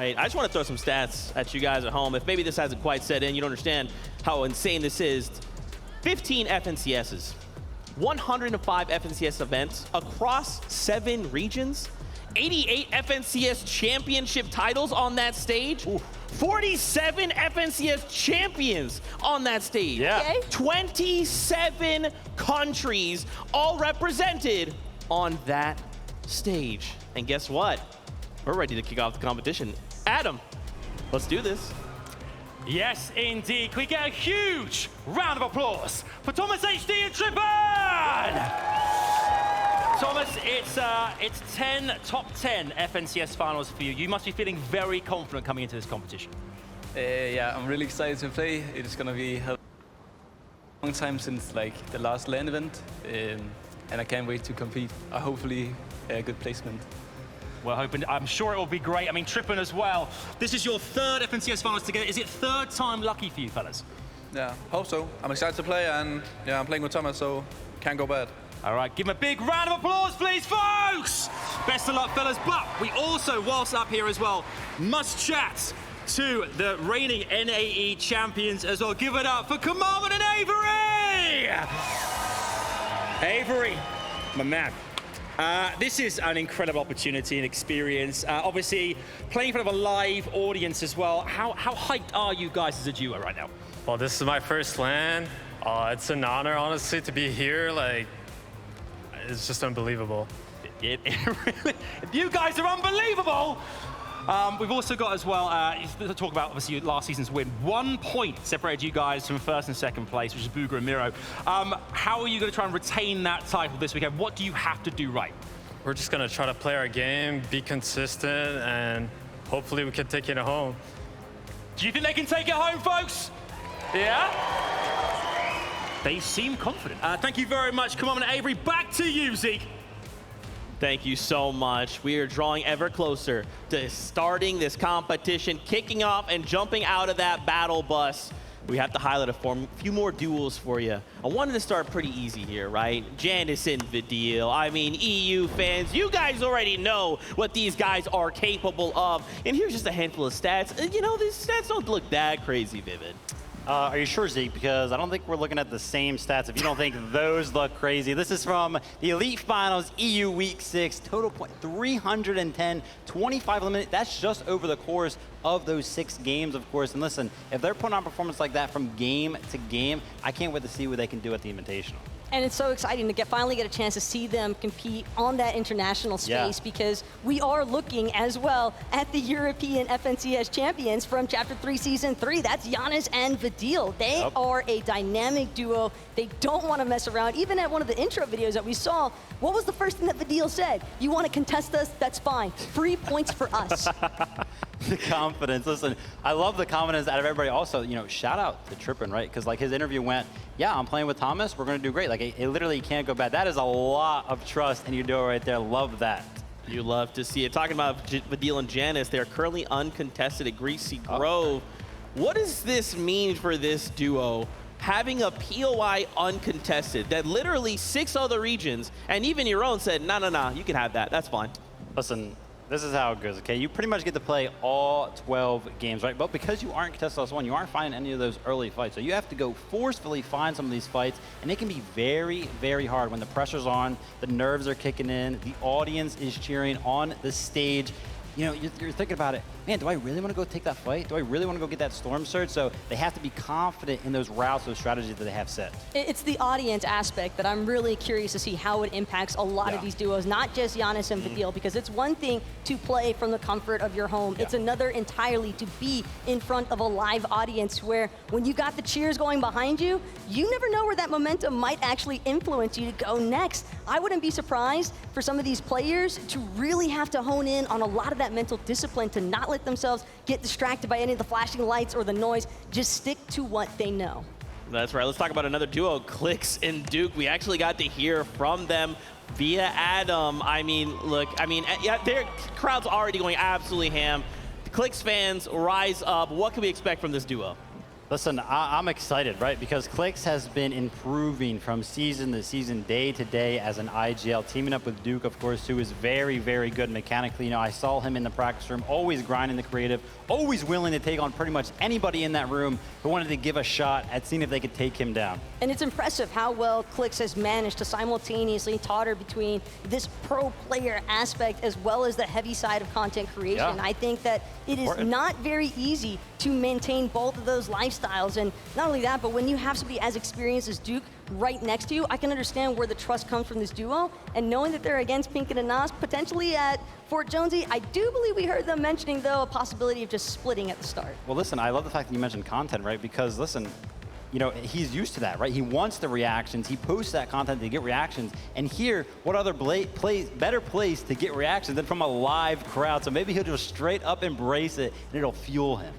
I just want to throw some stats at you guys at home. If maybe this hasn't quite set in, you don't understand how insane this is. 15 FNCSs, 105 FNCS events across 7 regions, 88 FNCS championship titles on that stage, 47 FNCS champions on that stage, Yeah. 27 countries all represented on that stage. And guess what? We're ready to kick off the competition. Adam, let's do this. Yes, indeed. Can we get a huge round of applause for Thomas HD and Trippin? Thomas, it's 10 top 10 FNCS finals for you. You must be feeling very confident coming into this competition. Yeah, I'm really excited to play. It's gonna be a long time since like the last LAN event, and I can't wait to compete. Hopefully, a good placement. Well, I'm sure it will be great. I mean, Trippin as well. This is your 3rd FNCS finals together. Is it 3rd time lucky for you, fellas? Yeah, hope so. I'm excited to play, and yeah, I'm playing with Thomas, so can't go bad. All right, give him a big round of applause, please, folks! Best of luck, fellas. But we also, whilst up here as well, must chat to the reigning NAE champions as well. Give it up for Commandment and Avery! Avery, my man. This is an incredible opportunity and experience. Obviously, playing in front of a live audience as well. How hyped are you guys as a duo right now? Well, this is my first LAN. It's an honor, honestly, to be here. Like, it's just unbelievable. You guys are unbelievable! We've also got as well, to talk about obviously last season's win. 1 point separated you guys from 1st and 2nd place, which is Booger and Miro. How are you going to try and retain that title this weekend? What do you have to do right? We're just going to try to play our game, be consistent, and hopefully we can take it home. Do you think they can take it home, folks? Yeah? They seem confident. Thank you very much. Come on, Avery. Back to you, Zeke. Thank you so much. We are drawing ever closer to starting this competition, kicking off and jumping out of that battle bus. We have to highlight a few more duels for you. I wanted to start pretty easy here, right? Janus and Vidil. I mean, EU fans, you guys already know what these guys are capable of. And here's just a handful of stats. You know, these stats don't look that crazy vivid. Are you sure, Zeke? Because I don't think we're looking at the same stats if you don't think those look crazy. This is from the Elite Finals EU Week 6. Total point 310, 25 eliminated. That's just over the course of those 6 games, of course. And listen, if they're putting on performance like that from game to game, I can't wait to see what they can do at the Invitational. And it's so exciting to finally get a chance to see them compete on that international space because we are looking as well at the European FNCS champions from Chapter 3 Season 3. That's Janus and Vidil. They are a dynamic duo. They don't want to mess around. Even at one of the intro videos that we saw, what was the first thing that Vidil said? You want to contest us? That's fine. 3 points for us. The confidence. Listen, I love the confidence out of everybody. Also, you know, shout out to Trippin, right? Because like his interview went, yeah, I'm playing with Thomas. We're going to do great. Like it literally can't go bad. That is a lot of trust in your duo right there. Love that. You love to see it. Talking about Vidil and Janus, they're currently uncontested at Greasy Grove. What does this mean for this duo? Having a POI uncontested that literally 6 other regions and even your own said, no, you can have that. That's fine. Listen, this is how it goes, okay? You pretty much get to play all 12 games, right? But because you aren't contested +1, you aren't finding any of those early fights. So you have to go forcefully find some of these fights, and it can be very, very hard when the pressure's on, the nerves are kicking in, the audience is cheering on the stage. You know, you're thinking about it, man, do I really want to go take that fight? Do I really want to go get that Storm Surge? So they have to be confident in those routes, those strategies that they have set. It's the audience aspect that I'm really curious to see how it impacts a lot of these duos, not just Janus and Vidil, because it's one thing to play from the comfort of your home. It's another entirely to be in front of a live audience where when you got the cheers going behind you, you never know where that momentum might actually influence you to go next. I wouldn't be surprised for some of these players to really have to hone in on a lot of that mental discipline to not let themselves get distracted by any of the flashing lights or the noise. Just stick to what they know. That's right. Let's talk about another duo, Clix and Duke. We actually got to hear from them via Adam. I mean, look, yeah, their crowd's already going absolutely ham. The Clix fans rise up. What can we expect from this duo? Listen, I'm excited, right? Because Clix has been improving from season to season, day to day as an IGL, teaming up with Duke, of course, who is very, very good mechanically. You know, I saw him in the practice room, always grinding the creative, always willing to take on pretty much anybody in that room who wanted to give a shot at seeing if they could take him down. And it's impressive how well Clix has managed to simultaneously totter between this pro player aspect as well as the heavy side of content creation. Yeah. I think that it is not very easy to maintain both of those lifestyles. And not only that, but when you have somebody as experienced as Duke right next to you, I can understand where the trust comes from this duo. And knowing that they're against Pink and Anas, potentially at Fort Jonesy, I do believe we heard them mentioning, though, a possibility of just splitting at the start. Well, listen, I love the fact that you mentioned content, right? Because, listen, you know, he's used to that, right? He wants the reactions. He posts that content to get reactions. And here, what other better place to get reactions than from a live crowd? So maybe he'll just straight up embrace it, and it'll fuel him.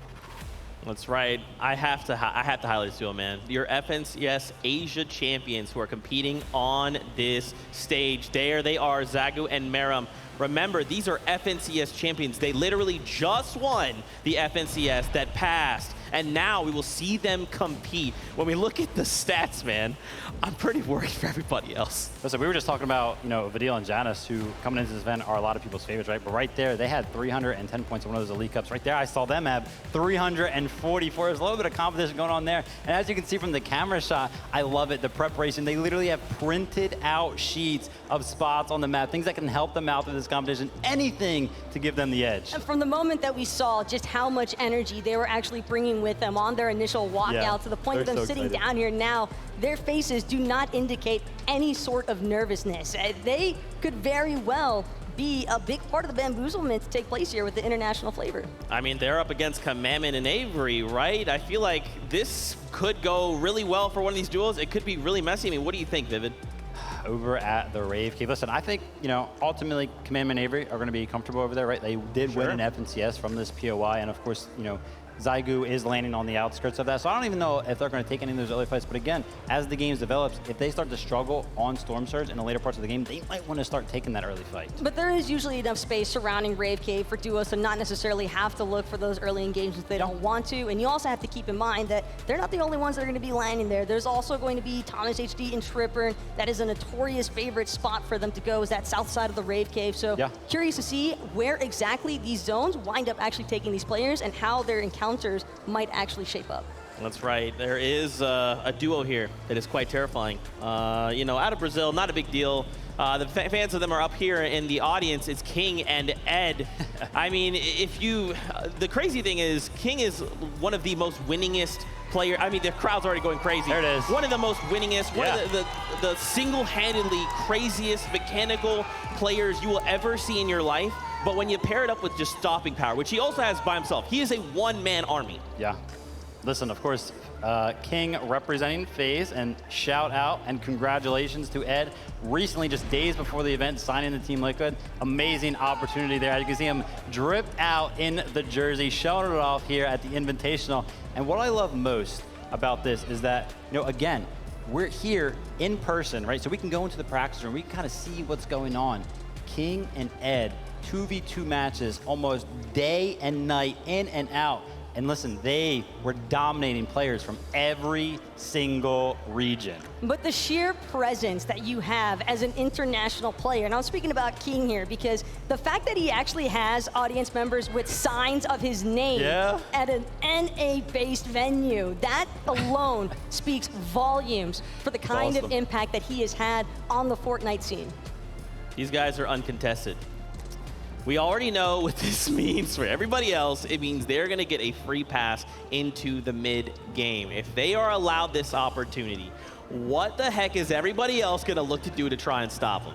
That's right. I have to highlight this duo, man. Your FNCS Asia champions who are competing on this stage. There they are, Zagu and Meram. Remember, these are FNCS champions. They literally just won the FNCS that passed. And now we will see them compete. When we look at the stats, man, I'm pretty worried for everybody else. Listen, we were just talking about, you know, Vidil and Janice, who coming into this event are a lot of people's favorites, right? But right there, they had 310 points in one of those Elite Cups. Right there, I saw them have 344. There's a little bit of competition going on there. And as you can see from the camera shot, I love it, the preparation. They literally have printed out sheets of spots on the map, things that can help them out through this competition, anything to give them the edge. And from the moment that we saw just how much energy they were actually bringing with them on their initial walkout, to the point of them sitting down here now, their faces do not indicate any sort of nervousness. They could very well be a big part of the bamboozlement to take place here with the international flavor. I mean, they're up against Kamaman and Avery, right? I feel like this could go really well for one of these duels. It could be really messy. I mean, what do you think, Vivid? Over at the Rave Cave. Listen, I think, you know, ultimately, Kamaman and Avery are going to be comfortable over there, right? They did win an FNCS from this POI, and of course, you know, Zygu is landing on the outskirts of that. So I don't even know if they're going to take any of those early fights. But again, as the game develops, if they start to struggle on Storm Surge in the later parts of the game, they might want to start taking that early fight. But there is usually enough space surrounding Rave Cave for duos to not necessarily have to look for those early engagements if they don't want to. And you also have to keep in mind that they're not the only ones that are going to be landing there. There's also going to be Thomas HD and Tripper. That is a notorious favorite spot for them to go, is that south side of the Rave Cave. So curious to see where exactly these zones wind up actually taking these players and how their encounters might actually shape up. That's right. There is a duo here that is quite terrifying. You know, out of Brazil, not a big deal. The fans of them are up here in the audience. It's King and Ed. I mean, the crazy thing is, King is one of the most winningest player. I mean, the crowd's already going crazy. There it is. One of the most winningest, one of the single-handedly craziest mechanical players you will ever see in your life. But when you pair it up with just stopping power, which he also has by himself, he is a one-man army. Yeah. Listen, of course, King representing FaZe, and shout out and congratulations to Ed. Recently, just days before the event, signing the Team Liquid. Amazing opportunity there. You can see him drip out in the jersey, showing it off here at the Invitational. And what I love most about this is that, you know, again, we're here in person, right? So we can go into the practice room, we can kind of see what's going on. King and Ed, 2v2 matches almost day and night, in and out. And listen, they were dominating players from every single region. But the sheer presence that you have as an international player, and I'm speaking about King here, because the fact that he actually has audience members with signs of his name at an NA-based venue, that alone speaks volumes for the kind of impact that he has had on the Fortnite scene. These guys are uncontested. We already know what this means for everybody else. It means they're going to get a free pass into the mid-game. If they are allowed this opportunity, what the heck is everybody else going to look to do to try and stop them?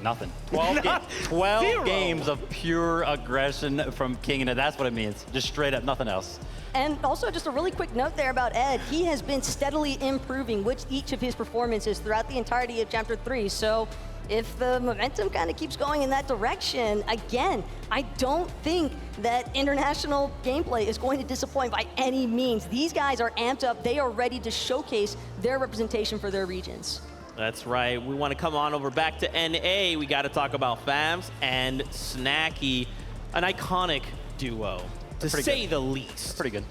Nothing. 12 games of pure aggression from King, and that's what it means. Just straight up, nothing else. And also, just a really quick note there about Ed. He has been steadily improving with each of his performances throughout the entirety of Chapter 3. So if the momentum kind of keeps going in that direction, again, I don't think that international gameplay is going to disappoint by any means. These guys are amped up. They are ready to showcase their representation for their regions. That's right. We want to come on over back to NA. We got to talk about Fams and Snacky, an iconic duo, to say the least. Pretty good.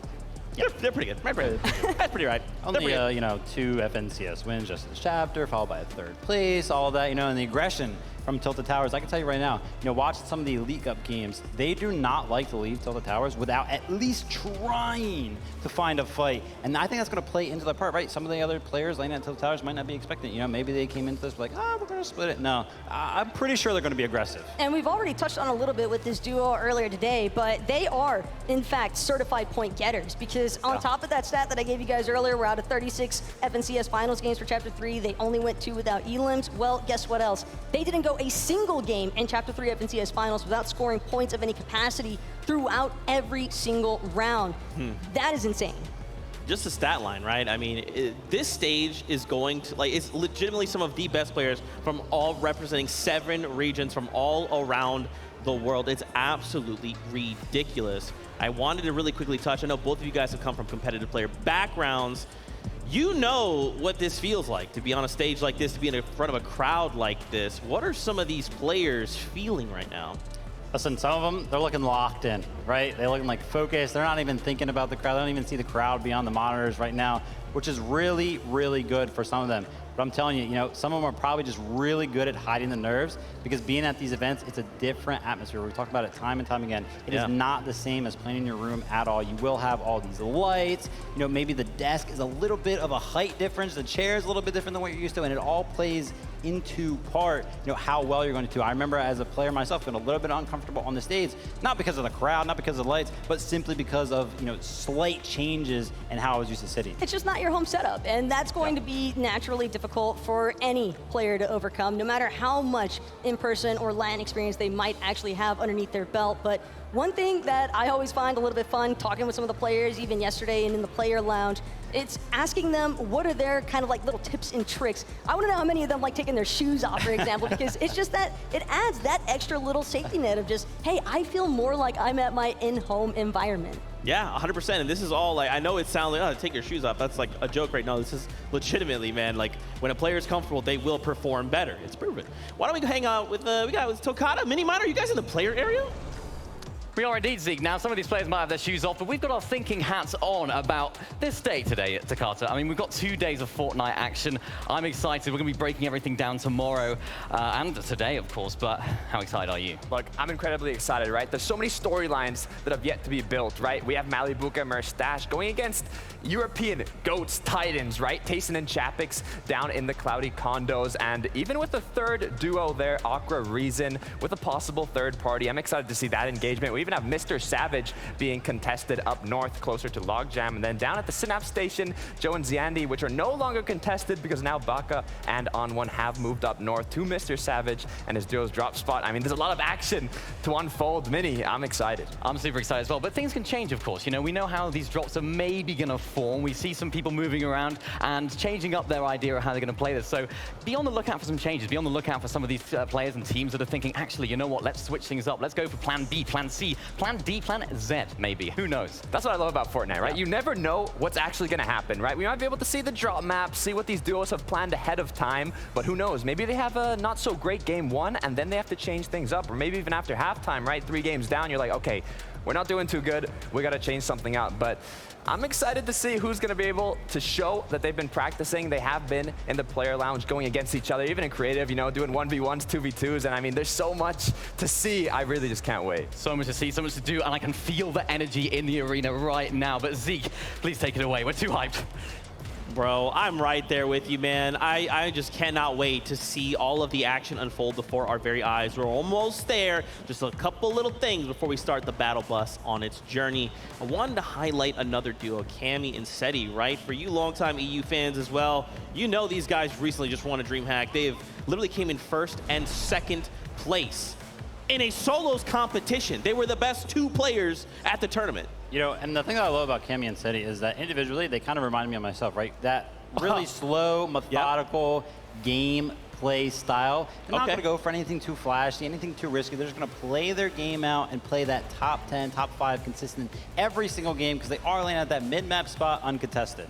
Yeah, they're pretty good. That's pretty right. Only, 2 FNCS wins just this chapter, followed by a 3rd place, all of that, and the aggression from Tilted Towers. I can tell you right now, watching some of the Elite Cup games, they do not like to leave Tilted Towers without at least trying to find a fight. And I think that's going to play into the part, right? Some of the other players laying at Tilted Towers might not be expecting it. Maybe they came into this like, we're going to split it. No, I'm pretty sure they're going to be aggressive. And we've already touched on a little bit with this duo earlier today, but they are, in fact, certified point getters, because on top of that stat that I gave you guys earlier, we're out of 36 FNCS finals games for Chapter 3. They only went 2 without elims. Well, guess what else? They didn't go a single game in Chapter 3 FNCS finals without scoring points of any capacity throughout every single round. That is insane. Just a stat line, right? I mean, this stage is going to, it's legitimately some of the best players from all representing 7 regions from all around the world. It's absolutely ridiculous. I wanted to really quickly touch, I know both of you guys have come from competitive player backgrounds. You know what this feels like to be on a stage like this, to be in front of a crowd like this. What are some of these players feeling right now? Listen, some of them, they're looking locked in, right? They're looking like focused. They're not even thinking about the crowd. They don't even see the crowd beyond the monitors right now, which is really, really good for some of them. But I'm telling you, some of them are probably just really good at hiding the nerves, because being at these events, it's a different atmosphere. We talk about it time and time again. It is not the same as playing in your room at all. You will have all these lights. Maybe the desk is a little bit of a height difference. The chair is a little bit different than what you're used to, and it all plays into part, how well you're going to do. I remember as a player myself feeling a little bit uncomfortable on the stage, not because of the crowd, not because of the lights, but simply because of, slight changes in how I was used to sitting. It's just not your home setup, and that's going to be naturally difficult for any player to overcome, no matter how much in-person or LAN experience they might actually have underneath their belt. But one thing that I always find a little bit fun, talking with some of the players, even yesterday and in the player lounge, it's asking them what are their kind of like little tips and tricks. I want to know how many of them like taking their shoes off, for example, because it's just that it adds that extra little safety net of just, hey, I feel more like I'm at my in-home environment. Yeah, 100%. And this is all I know it sounds like, take your shoes off. That's like a joke right now. This is legitimately, man, when a player is comfortable, they will perform better. It's proven. Why don't we hang out with, we got with Tokata, Mini Minor. Are you guys in the player area? We are indeed, Zeke. Now, some of these players might have their shoes off, but we've got our thinking hats on about this day today at Takata. I mean, we've got 2 days of Fortnite action. I'm excited. We're going to be breaking everything down tomorrow and today, of course, but how excited are you? Look, I'm incredibly excited, right? There's so many storylines that have yet to be built, right? We have Malibuca, Merstash going against European GOATs, Titans, right? Tayson and Chapix down in the cloudy condos, and even with the 3rd duo there, Aqua Reason, with a possible 3rd party. I'm excited to see that engagement. We even have Mr. Savage being contested up north, closer to Logjam, and then down at the Synapse Station, Joe and Ziandi, which are no longer contested because now Baka and On1 have moved up north to Mr. Savage and his duo's drop spot. I mean, there's a lot of action to unfold. Mini, I'm excited. I'm super excited as well, but things can change, of course. We know how these drops are maybe going to form. We see some people moving around and changing up their idea of how they're going to play this. So be on the lookout for some changes. Be on the lookout for some of these players and teams that are thinking, actually, you know what? Let's switch things up. Let's go for plan B, plan C, plan D, plan Z, maybe. Who knows? That's what I love about Fortnite, right? You never know what's actually going to happen, right? We might be able to see the drop map, see what these duos have planned ahead of time, but who knows? Maybe they have a not so great game 1 and then they have to change things up, or maybe even after halftime, right? 3 games down, you're like, okay, we're not doing too good. We got to change something out. But I'm excited to see who's going to be able to show that they've been practicing. They have been in the player lounge going against each other, even in creative, doing 1v1s, 2v2s. And I mean, there's so much to see. I really just can't wait. So much to see, so much to do, and I can feel the energy in the arena right now. But Zeke, please take it away. We're too hyped. Bro, I'm right there with you, man. I just cannot wait to see all of the action unfold before our very eyes. We're almost there. Just a couple little things before we start the battle bus on its journey. I wanted to highlight another duo, Cammy and Seti, right? For you longtime EU fans as well, these guys recently just won a DreamHack. They've literally came in 1st and 2nd place in a solos competition. They were the best 2 players at the tournament. And the thing that I love about Cammy and Seti is that individually, they kind of remind me of myself, right? That really slow, methodical game play style. They're not going to go for anything too flashy, anything too risky. They're just going to play their game out and play that top 10, top 5 consistent every single game, because they are laying at that mid-map spot uncontested.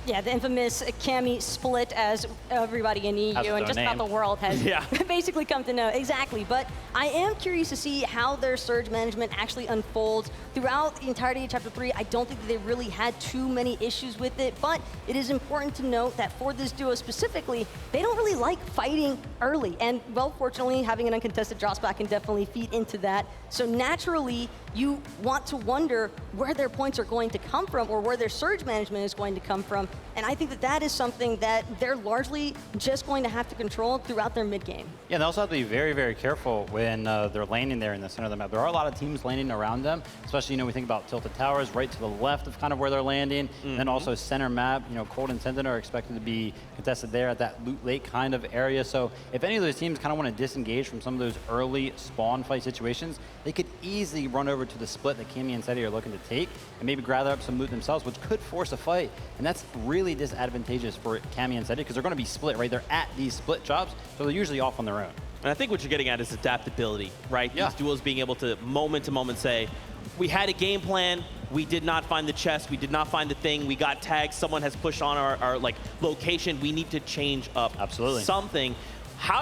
Yeah, the infamous Cammy split, as everybody in EU and just about the world has basically come to know. Exactly, but I am curious to see how their surge management actually unfolds throughout the entirety of Chapter 3. I don't think that they really had too many issues with it, but it is important to note that for this duo specifically, they don't really like fighting early. And, well, fortunately, having an uncontested drop spot can definitely feed into that. So naturally, you want to wonder where their points are going to come from or where their surge management is going to come from. And I think that that is something that they're largely just going to have to control throughout their mid game. Yeah, and they also have to be very, very careful when they're landing there in the center of the map. There are a lot of teams landing around them, especially, you know, we think about Tilted Towers right to the left of kind of where they're landing. And then also center map, you know, Cold and Sentinel are expected to be contested there at that loot lake kind of area. So if any of those teams kind of want to disengage from some of those early spawn fight situations, they could easily run over to the split that Cammy and Seti are looking to take and maybe gather up some loot themselves, which could force a fight. And that's really disadvantageous for Cammy and Seti because they're going to be split, right? They're at these split drops, so they're usually off on their own. And I think what you're getting at is adaptability, right? These duels being able to moment say, we had a game plan, we did not find the chest, we did not find the thing, we got tagged, someone has pushed on our like location, we need to change up something.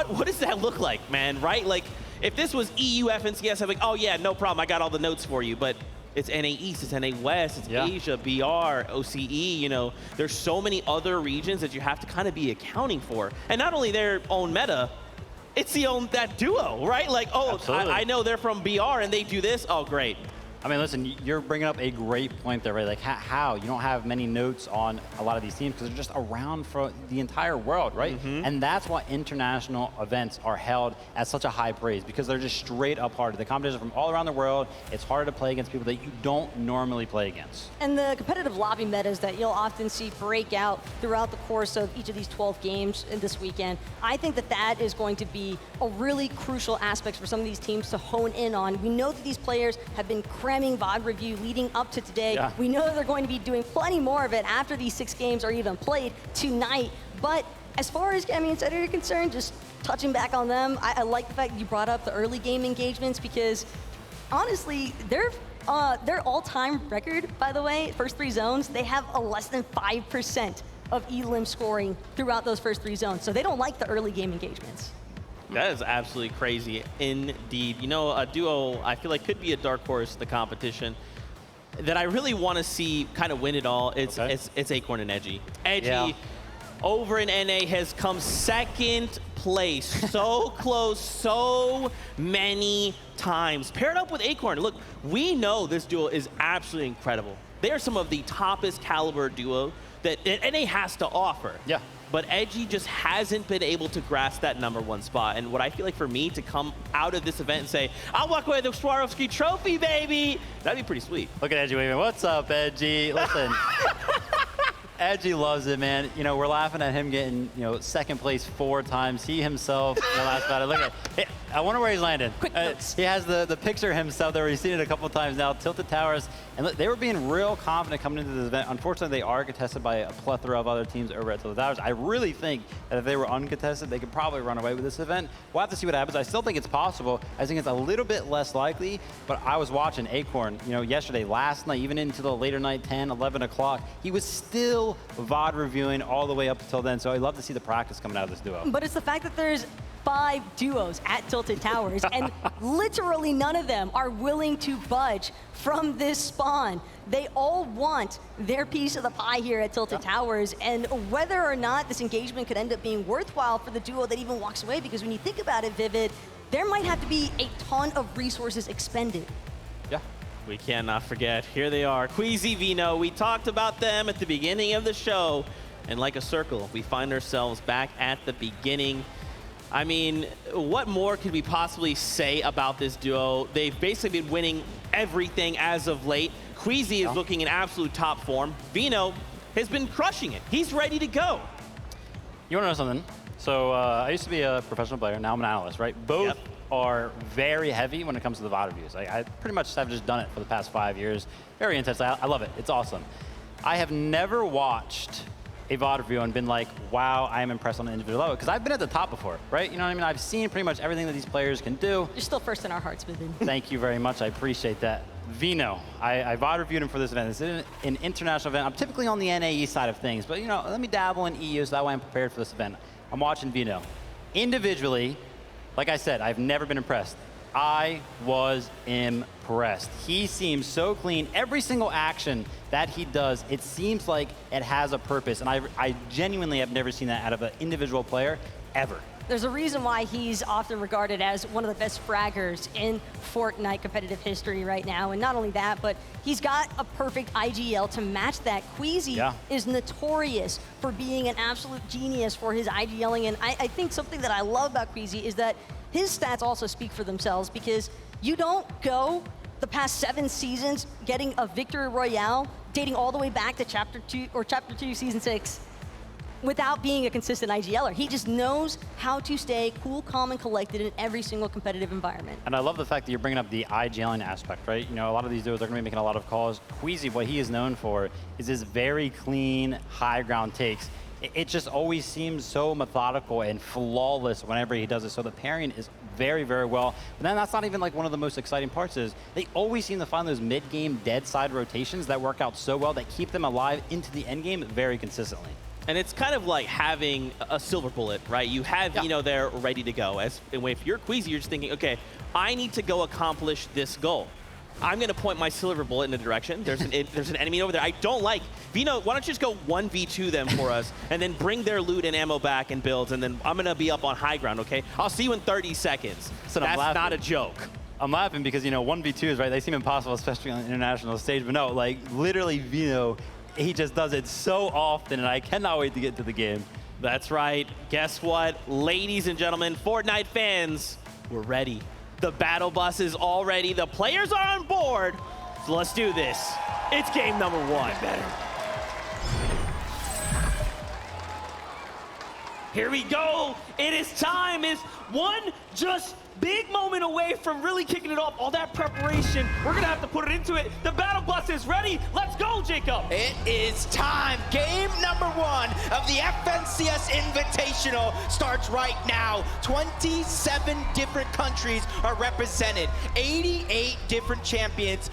What does that look like, man, right? Like, if this was EU, FNCS, I'm like, oh yeah, no problem, I got all the notes for you, but it's NA East, it's NA West, it's Asia, BR, OCE, you know, there's so many other regions that you have to kind of be accounting for. And not only their own meta, it's that duo, right? Like, oh, I know they're from BR and they do this, oh great. I mean, listen, you're bringing up a great point there, right? Like, how? You don't have many notes on a lot of these teams because they're just around for the entire world, right? And that's why international events are held at such a high praise because they're just straight up hard. The competition from all around the world, it's harder to play against people that you don't normally play against. And the competitive lobby metas that you'll often see break out throughout the course of each of these 12 games in this weekend, I think that that is going to be a really crucial aspect for some of these teams to hone in on. We know that these players have been cramming VOD review leading up to today. We know that they're going to be doing plenty more of it after these 6 games are even played tonight. But as far as Cammy and Seti are concerned, just touching back on them, I like the fact that you brought up the early game engagements because honestly, their all-time record, by the way, first 3 zones, they have a less than 5% of elim scoring throughout those first 3 zones. So they don't like the early game engagements. That is absolutely crazy indeed. You know, a duo I feel like could be a dark horse in the competition that I really want to see kind of win it all. It's Acorn and Edgy. Edgy over in NA has come 2nd place. So close so many times. Paired up with Acorn. Look, we know this duo is absolutely incredible. They are some of the toppest caliber duo that NA has to offer. But Edgy just hasn't been able to grasp that #1 spot. And what I feel like for me to come out of this event and say, I'll walk away with the Swarovski trophy, baby, that'd be pretty sweet. Look at Edgy waving. What's up, Edgy? Listen. Edgy loves it, man. You know, we're laughing at him getting, you know, 2nd place 4 times. He himself, you know, laughs about it. Look at it. I wonder where he's landing. Quick notes. He has the picture of himself there. We've seen it a couple times now. Tilted Towers. And look, they were being real confident coming into this event. Unfortunately, they are contested by a plethora of other teams over at Tilted Towers. I really think that if they were uncontested, they could probably run away with this event. We'll have to see what happens. I still think it's possible. I think it's a little bit less likely, but I was watching Acorn, you know, yesterday, last night, even into the later night, 10, 11 o'clock. He was still VOD reviewing all the way up until then, so I'd love to see the practice coming out of this duo. But it's the fact that there's 5 duos at Tilted Towers, and literally none of them are willing to budge from this spawn. They all want their piece of the pie here at Tilted Towers, and whether or not this engagement could end up being worthwhile for the duo that even walks away, because when you think about it, Vivid, there might have to be a ton of resources expended. We cannot forget, here they are, Queasy Vino. We talked about them at the beginning of the show, and like a circle, we find ourselves back at the beginning. I mean, what more could we possibly say about this duo? They've basically been winning everything as of late. Queasy is looking in absolute top form. Vino has been crushing it. He's ready to go. You want to know something? So I used to be a professional player. Now I'm an analyst, right? Both are very heavy when it comes to the VOD reviews. I pretty much have just done it for the past 5 years. Very intense. I love it. It's awesome. I have never watched a VOD review and been like, wow, I am impressed on an individual level. Because I've been at the top before, right? You know what I mean? I've seen pretty much everything that these players can do. You're still first in our hearts, Vivid. Thank you very much. I appreciate that. Vino. I VOD reviewed him for this event. This is an international event. I'm typically on the NAE side of things, but let me dabble in EU so that way I'm prepared for this event. I'm watching Vino. Individually, like I said, I've never been impressed. I was impressed. He seems so clean. Every single action that he does, it seems like it has a purpose, and I genuinely have never seen that out of an individual player, ever. There's a reason why he's often regarded as one of the best fraggers in Fortnite competitive history right now. And not only that, but he's got a perfect IGL to match that. ch3 is notorious for being an absolute genius for his IGLing. And I think something that I love about ch3 is that his stats also speak for themselves, because you don't go the past 7 seasons getting a victory royale dating all the way back to Chapter 2, Season 6. Without being a consistent IGLer. He just knows how to stay cool, calm, and collected in every single competitive environment. And I love the fact that you're bringing up the IGLing aspect, right? A lot of these dudes are going to be making a lot of calls. ch3, what he is known for is his very clean, high ground takes. It just always seems so methodical and flawless whenever he does it. So the pairing is very, very well. But then that's not even like one of the most exciting parts is they always seem to find those mid-game dead side rotations that work out so well that keep them alive into the end game very consistently. And it's kind of like having a silver bullet, right? You have Vino there ready to go. If you're ch3, you're just thinking, okay, I need to go accomplish this goal. I'm going to point my silver bullet in a direction. There's an enemy over there I don't like. Vino, why don't you just go 1v2 them for us, and then bring their loot and ammo back and builds, and then I'm going to be up on high ground, okay? I'll see you in 30 seconds. So that's not a joke. I'm laughing because, 1v2s, right? They seem impossible, especially on the international stage. But no, like, literally, Vino, he just does it so often, and I cannot wait to get to the game. That's right. Guess what? Ladies and gentlemen, Fortnite fans, we're ready. The battle bus is all ready. The players are on board. So let's do this. It's game number 1. Here we go. It is time. It's one just big moment away from really kicking it off. All that preparation, we're going to have to put it into it. The battle bus is ready. Let's go, Jacob. It is time. Game number 1 of the FNCS Invitational starts right now. 27 different countries are represented. 88 different champions.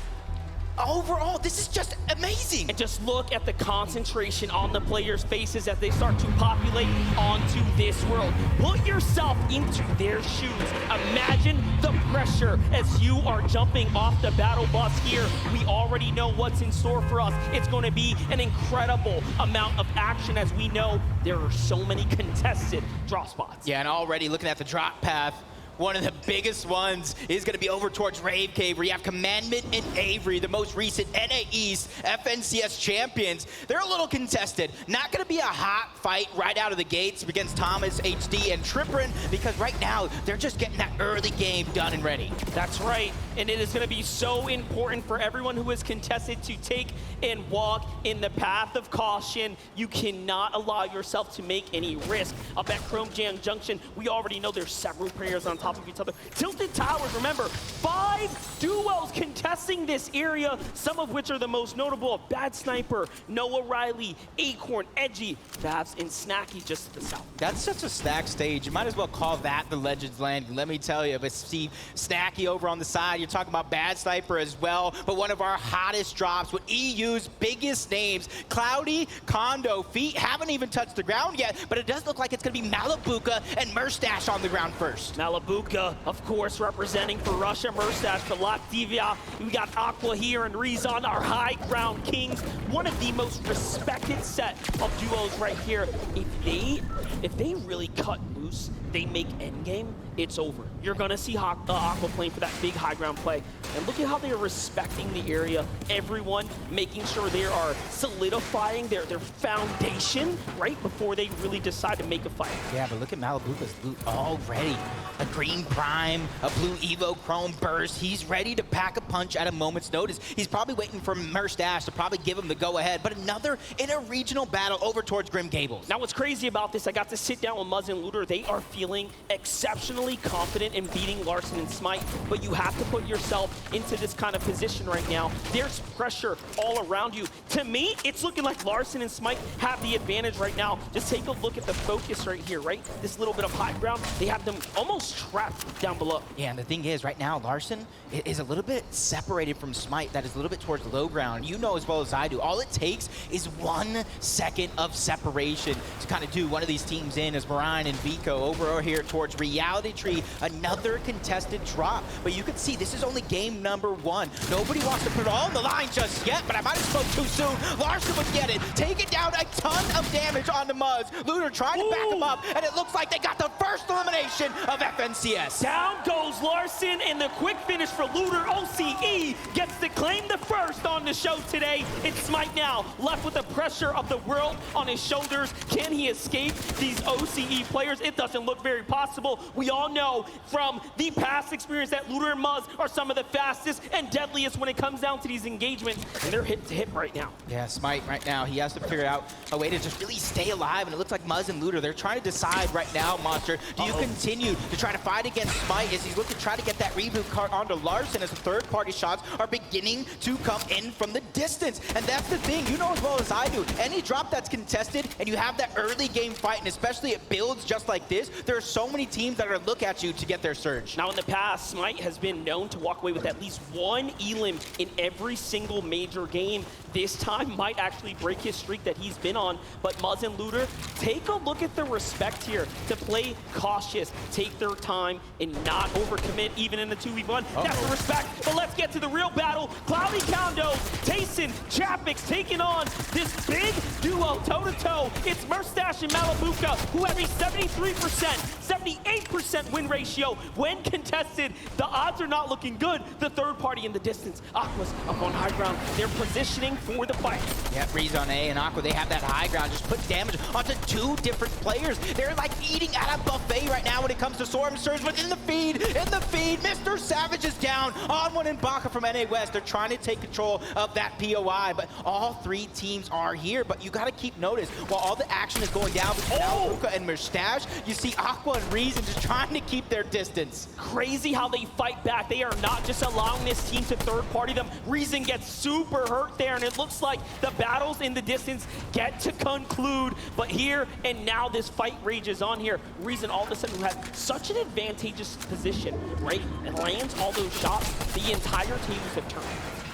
Overall, this is just amazing. And just look at the concentration on the players' faces as they start to populate onto this world. Put yourself into their shoes. Imagine the pressure as you are jumping off the battle bus here. We already know what's in store for us. It's going to be an incredible amount of action, as we know there are so many contested drop spots. Yeah, and already looking at the drop path, one of the biggest ones is going to be over towards Rave Cave, where you have Commandment and Avery, the most recent NA East FNCS champions. They're a little contested. Not going to be a hot fight right out of the gates against Thomas, HD, and Triprin, because right now they're just getting that early game done and ready. That's right, and it is going to be so important for everyone who is contested to take and walk in the path of caution. You cannot allow yourself to make any risk. Up at Chrome Jam Junction, we already know there's several players on top of each other. Tilted Towers, remember, 5 duos contesting this area, some of which are the most notable: Bad Sniper, Noah Riley, Acorn, Edgy, Babs, and Snacky just to the south. That's such a stacked stage. You might as well call that the Legends Landing. Let me tell you, but see Snacky over on the side, you're talking about Bad Sniper as well, but one of our hottest drops with EU's biggest names, Cloudy, Kondo, Feet haven't even touched the ground yet, but it does look like it's going to be Malibuka and Merstash on the ground first. Malibuka, of course, representing for Russia, Merstash for Latvia. We got Aqua here and Rezon, our high ground kings. One of the most respected set of duos right here. If they really cut loose, they make endgame, it's over. You're gonna see Aqua playing for that big high ground play. And look at how they are respecting the area. Everyone making sure they are solidifying their foundation right before they really decide to make a fight. Yeah, but look at Malibuka's loot already. A green prime, a blue Evo Chrome burst. He's ready to pack a punch at a moment's notice. He's probably waiting for Merstash to probably give him the go-ahead, but another in a regional battle over towards Grim Gables. Now what's crazy about this, I got to sit down with Muzz and Looter. They are feeling feeling exceptionally confident in beating Larson and Smite, but you have to put yourself into this kind of position right now. There's pressure all around you. To me, it's looking like Larson and Smite have the advantage right now. Just take a look at the focus right here, right? This little bit of high ground, they have them almost trapped down below. Yeah, and the thing is, right now, Larson is a little bit separated from Smite. That is a little bit towards low ground. You know as well as I do, all it takes is 1 second of separation to kind of do one of these teams in, as Marine and Vico over here towards Reality Tree. Another contested drop. But you can see this is only game number 1. Nobody wants to put it all on the line just yet, but I might have spoke too soon. Larson would get it, taking down a ton of damage on the Muzz. Looter trying to back him up, and it looks like they got the first elimination of FNCS. Down goes Larson, and the quick finish for Looter. OCE gets to claim the first on the show today. It's Smite now, left with the pressure of the world on his shoulders. Can he escape these OCE players? It doesn't look very possible. We all know from the past experience that Looter and Muzz are some of the fastest and deadliest when it comes down to these engagements, and they're hip to hip right now. Yeah, Smite right now, he has to figure out a way to just really stay alive, and it looks like Muzz and Looter, they're trying to decide right now, Monster, do you continue to try to fight against Smite as he's looking to try to get that reboot card onto Larson as the third-party shots are beginning to come in from the distance. And that's the thing, you know as well as I do, any drop that's contested and you have that early game fight, and especially it builds just like this, there are so many teams that are going to look at you to get their surge. Now in the past, Smite has been known to walk away with at least 1 elim in every single major game. This time might actually break his streak that he's been on, but Muzz and Looter, take a look at the respect here to play cautious, take their time, and not overcommit even in the 2v1. That's the respect, but let's get to the real battle. Cloudy Condo, Tayson, Chapix taking on this big duo toe-to-toe. It's Murstache and Malabuka, who have a 73%, 78% win ratio when contested. The odds are not looking good. The third party in the distance, Aqua's up on high ground. They're positioning for the fight. Yeah, Breeze on A and Aqua, they have that high ground, just put damage onto 2 different players. They're like eating at a buffet right now when it comes to Storm Surge, but in the feed, Mr. Savage is down on one in Baka from NA West. They're trying to take control of that POI, but all 3 teams are here. But you got to keep notice, while all the action is going down between Malabuka and Murstache, you see Aqua and Reason just trying to keep their distance. Crazy how they fight back. They are not just allowing this team to third party them. Reason gets super hurt there, and it looks like the battles in the distance get to conclude. But here and now this fight rages on here. Reason all of a sudden who has such an advantageous position, right? And lands all those shots, the entire tables have turned.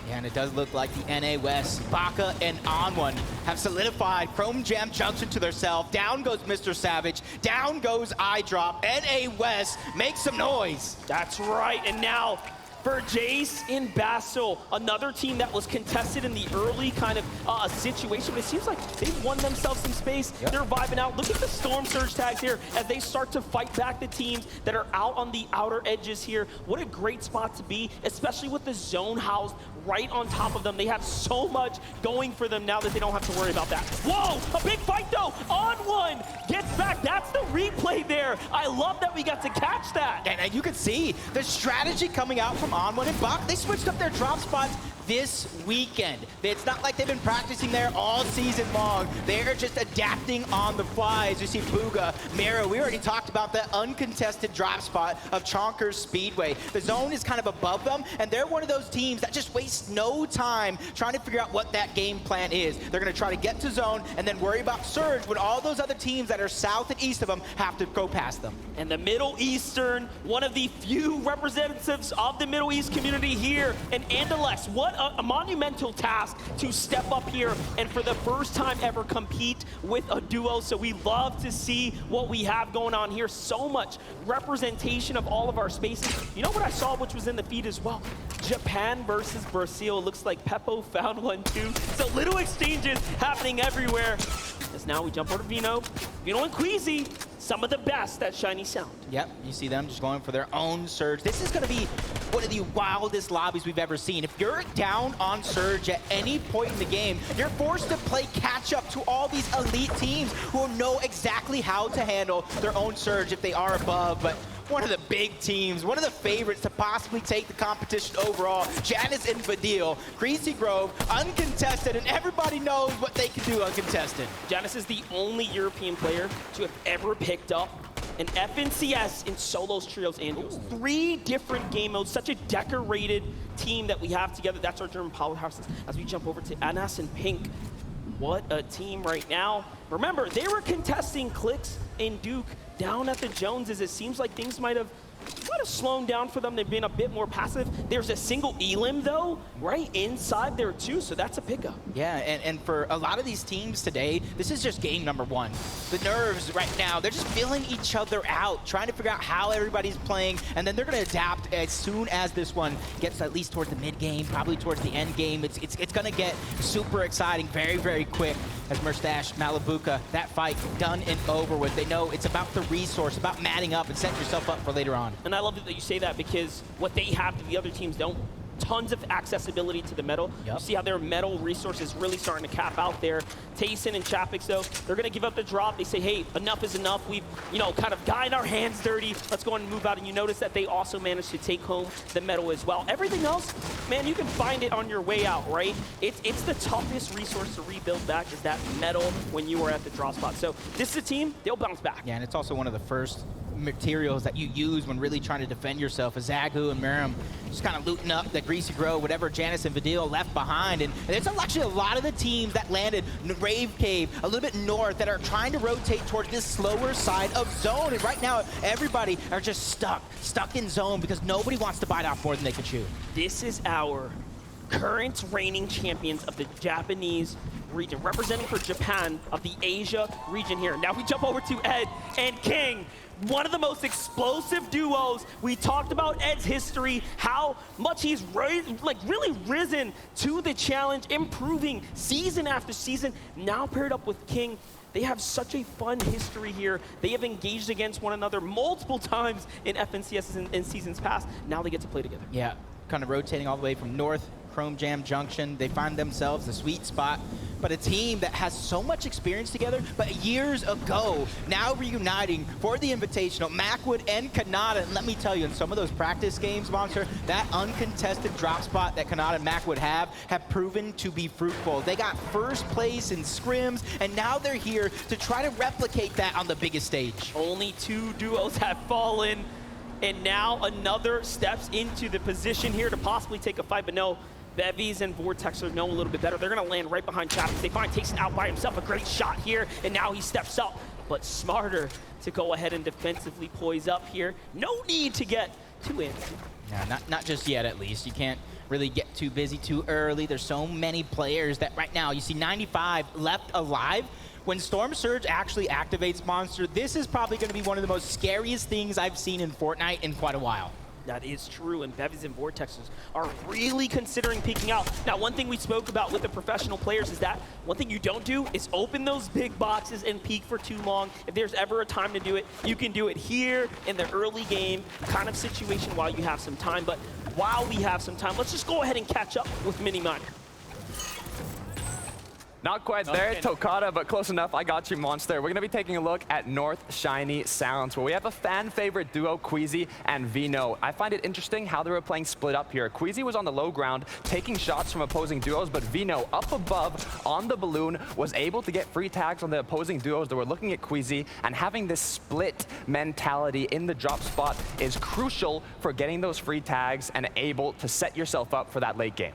Yeah, and it does look like the NA West, Baka and On1 have solidified Chrome Jam Junction to themselves. Down goes Mr. Savage, down goes iDrop. NA West, make some noise. That's right, and now for Jace in Bassel, another team that was contested in the early kind of situation, but it seems like they've won themselves some space. They're vibing out. Look at the Storm Surge tags here as they start to fight back the teams that are out on the outer edges here. What a great spot to be, especially with the zone housed right on top of them. They have so much going for them now that they don't have to worry about that. Whoa, a big fight though. On1 gets back. That's the replay there. I love that we got to catch that. And you can see the strategy coming out from On1 and Baka. They switched up their drop spots this weekend. It's not like they've been practicing there all season long. They're just adapting on the fly. As you see Booga, Miro, we already talked about that uncontested drop spot of Chonkers Speedway. The zone is kind of above them, and they're one of those teams that just wastes no time trying to figure out what that game plan is. They're going to try to get to zone and then worry about surge when all those other teams that are south and east of them have to go past them. And the Middle Eastern, one of the few representatives of the Middle East community here, and Andalus, what a monumental task to step up here and for the first time ever compete with a duo. So we love to see what we have going on here. So much representation of all of our spaces. You know what I saw, which was in the feed as well? Japan versus Brazil. It looks like Peppo found one too. So little exchanges happening everywhere. As now we jump over to Vino and Queasy, some of the best at Shiny Sound. Yep, you see them just going for their own surge. This is going to be one of the wildest lobbies we've ever seen. If you're down on surge at any point in the game, you're forced to play catch up to all these elite teams who know exactly how to handle their own surge if they are above. But one of the big teams, one of the favorites to possibly take the competition overall, Janus Infidel, Greasy Grove, uncontested, and everybody knows what they can do uncontested. Janus is the only European player to have ever picked up and FNCS in solos, trios, and duos. 3 different game modes, such a decorated team that we have together. That's our German powerhouses. As we jump over to Anas and Pink, what a team right now. Remember, they were contesting Clicks and Duke down at the Joneses. It seems like things might have slowed down for them. They've been a bit more passive. There's a single elim, though, right inside there, too, so that's a pickup. Yeah, and for a lot of these teams today, this is just game number 1. The nerves right now, they're just feeling each other out, trying to figure out how everybody's playing, and then they're going to adapt as soon as this one gets at least towards the mid-game, probably towards the end game. It's going to get super exciting very, very quick as Merstash, Malibuca, that fight done and over with. They know it's about the resource, about matting up and setting yourself up for later on. And I love that you say that, because what they have that the other teams don't, tons of accessibility to the metal. Yep. You see how their metal resources really starting to cap out there. Tayson and Chapix, though, they're going to give up the drop. They say, hey, enough is enough. We've, kind of gotten our hands dirty. Let's go and move out. And you notice that they also managed to take home the metal as well. Everything else, man, you can find it on your way out, right? It's the toughest resource to rebuild back is that metal when you are at the drop spot. So this is a team, they'll bounce back. Yeah, and it's also one of the first materials that you use when really trying to defend yourself. As Zagu and Miram just kind of looting up the Greasy Grove, whatever Janice and Vidil left behind. And there's actually a lot of the teams that landed Rave Cave a little bit north that are trying to rotate towards this slower side of zone. And right now, everybody are just stuck in zone because nobody wants to bite off more than they can chew. This is our current reigning champions of the Japanese region, representing for Japan of the Asia region here. Now we jump over to Ed and King. One of the most explosive duos. We talked about Ed's history, how much he's really risen to the challenge, improving season after season. Now paired up with King, they have such a fun history here. They have engaged against one another multiple times in FNCS in seasons past. Now they get to play together. Yeah, kind of rotating all the way from north, Chrome Jam Junction. They find themselves a sweet spot, but a team that has so much experience together, but years ago, now reuniting for the Invitational, Macwood and Kanata. And let me tell you, in some of those practice games, Monster, that uncontested drop spot that Kanata and Macwood have proven to be fruitful. They got first place in scrims, and now they're here to try to replicate that on the biggest stage. Only 2 duos have fallen, and now another steps into the position here to possibly take a fight, but no, Bevies and Vortex are know a little bit better. They're going to land right behind Chapix. They find Tayson out by himself, a great shot here, and now he steps up, but smarter to go ahead and defensively poise up here. No need to get too in. Yeah, not just yet, at least. You can't really get too busy too early. There's so many players that right now, you see 95 left alive. When Storm Surge actually activates Monster, this is probably going to be one of the most scariest things I've seen in Fortnite in quite a while. That is true, and Bevies and Vortexes are really considering peeking out. Now, one thing we spoke about with the professional players is that one thing you don't do is open those big boxes and peek for too long. If there's ever a time to do it, you can do it here in the early game kind of situation while you have some time. But while we have some time, let's just go ahead and catch up with Mini Miner. Not quite there, Tokata, but close enough. I got you, Monster. We're going to be taking a look at North Shiny Sounds, where we have a fan-favorite duo, Queasy and Vino. I find it interesting how they were playing split up here. Queasy was on the low ground, taking shots from opposing duos, but Vino, up above on the balloon, was able to get free tags on the opposing duos that were looking at Queasy, and having this split mentality in the drop spot is crucial for getting those free tags and able to set yourself up for that late game.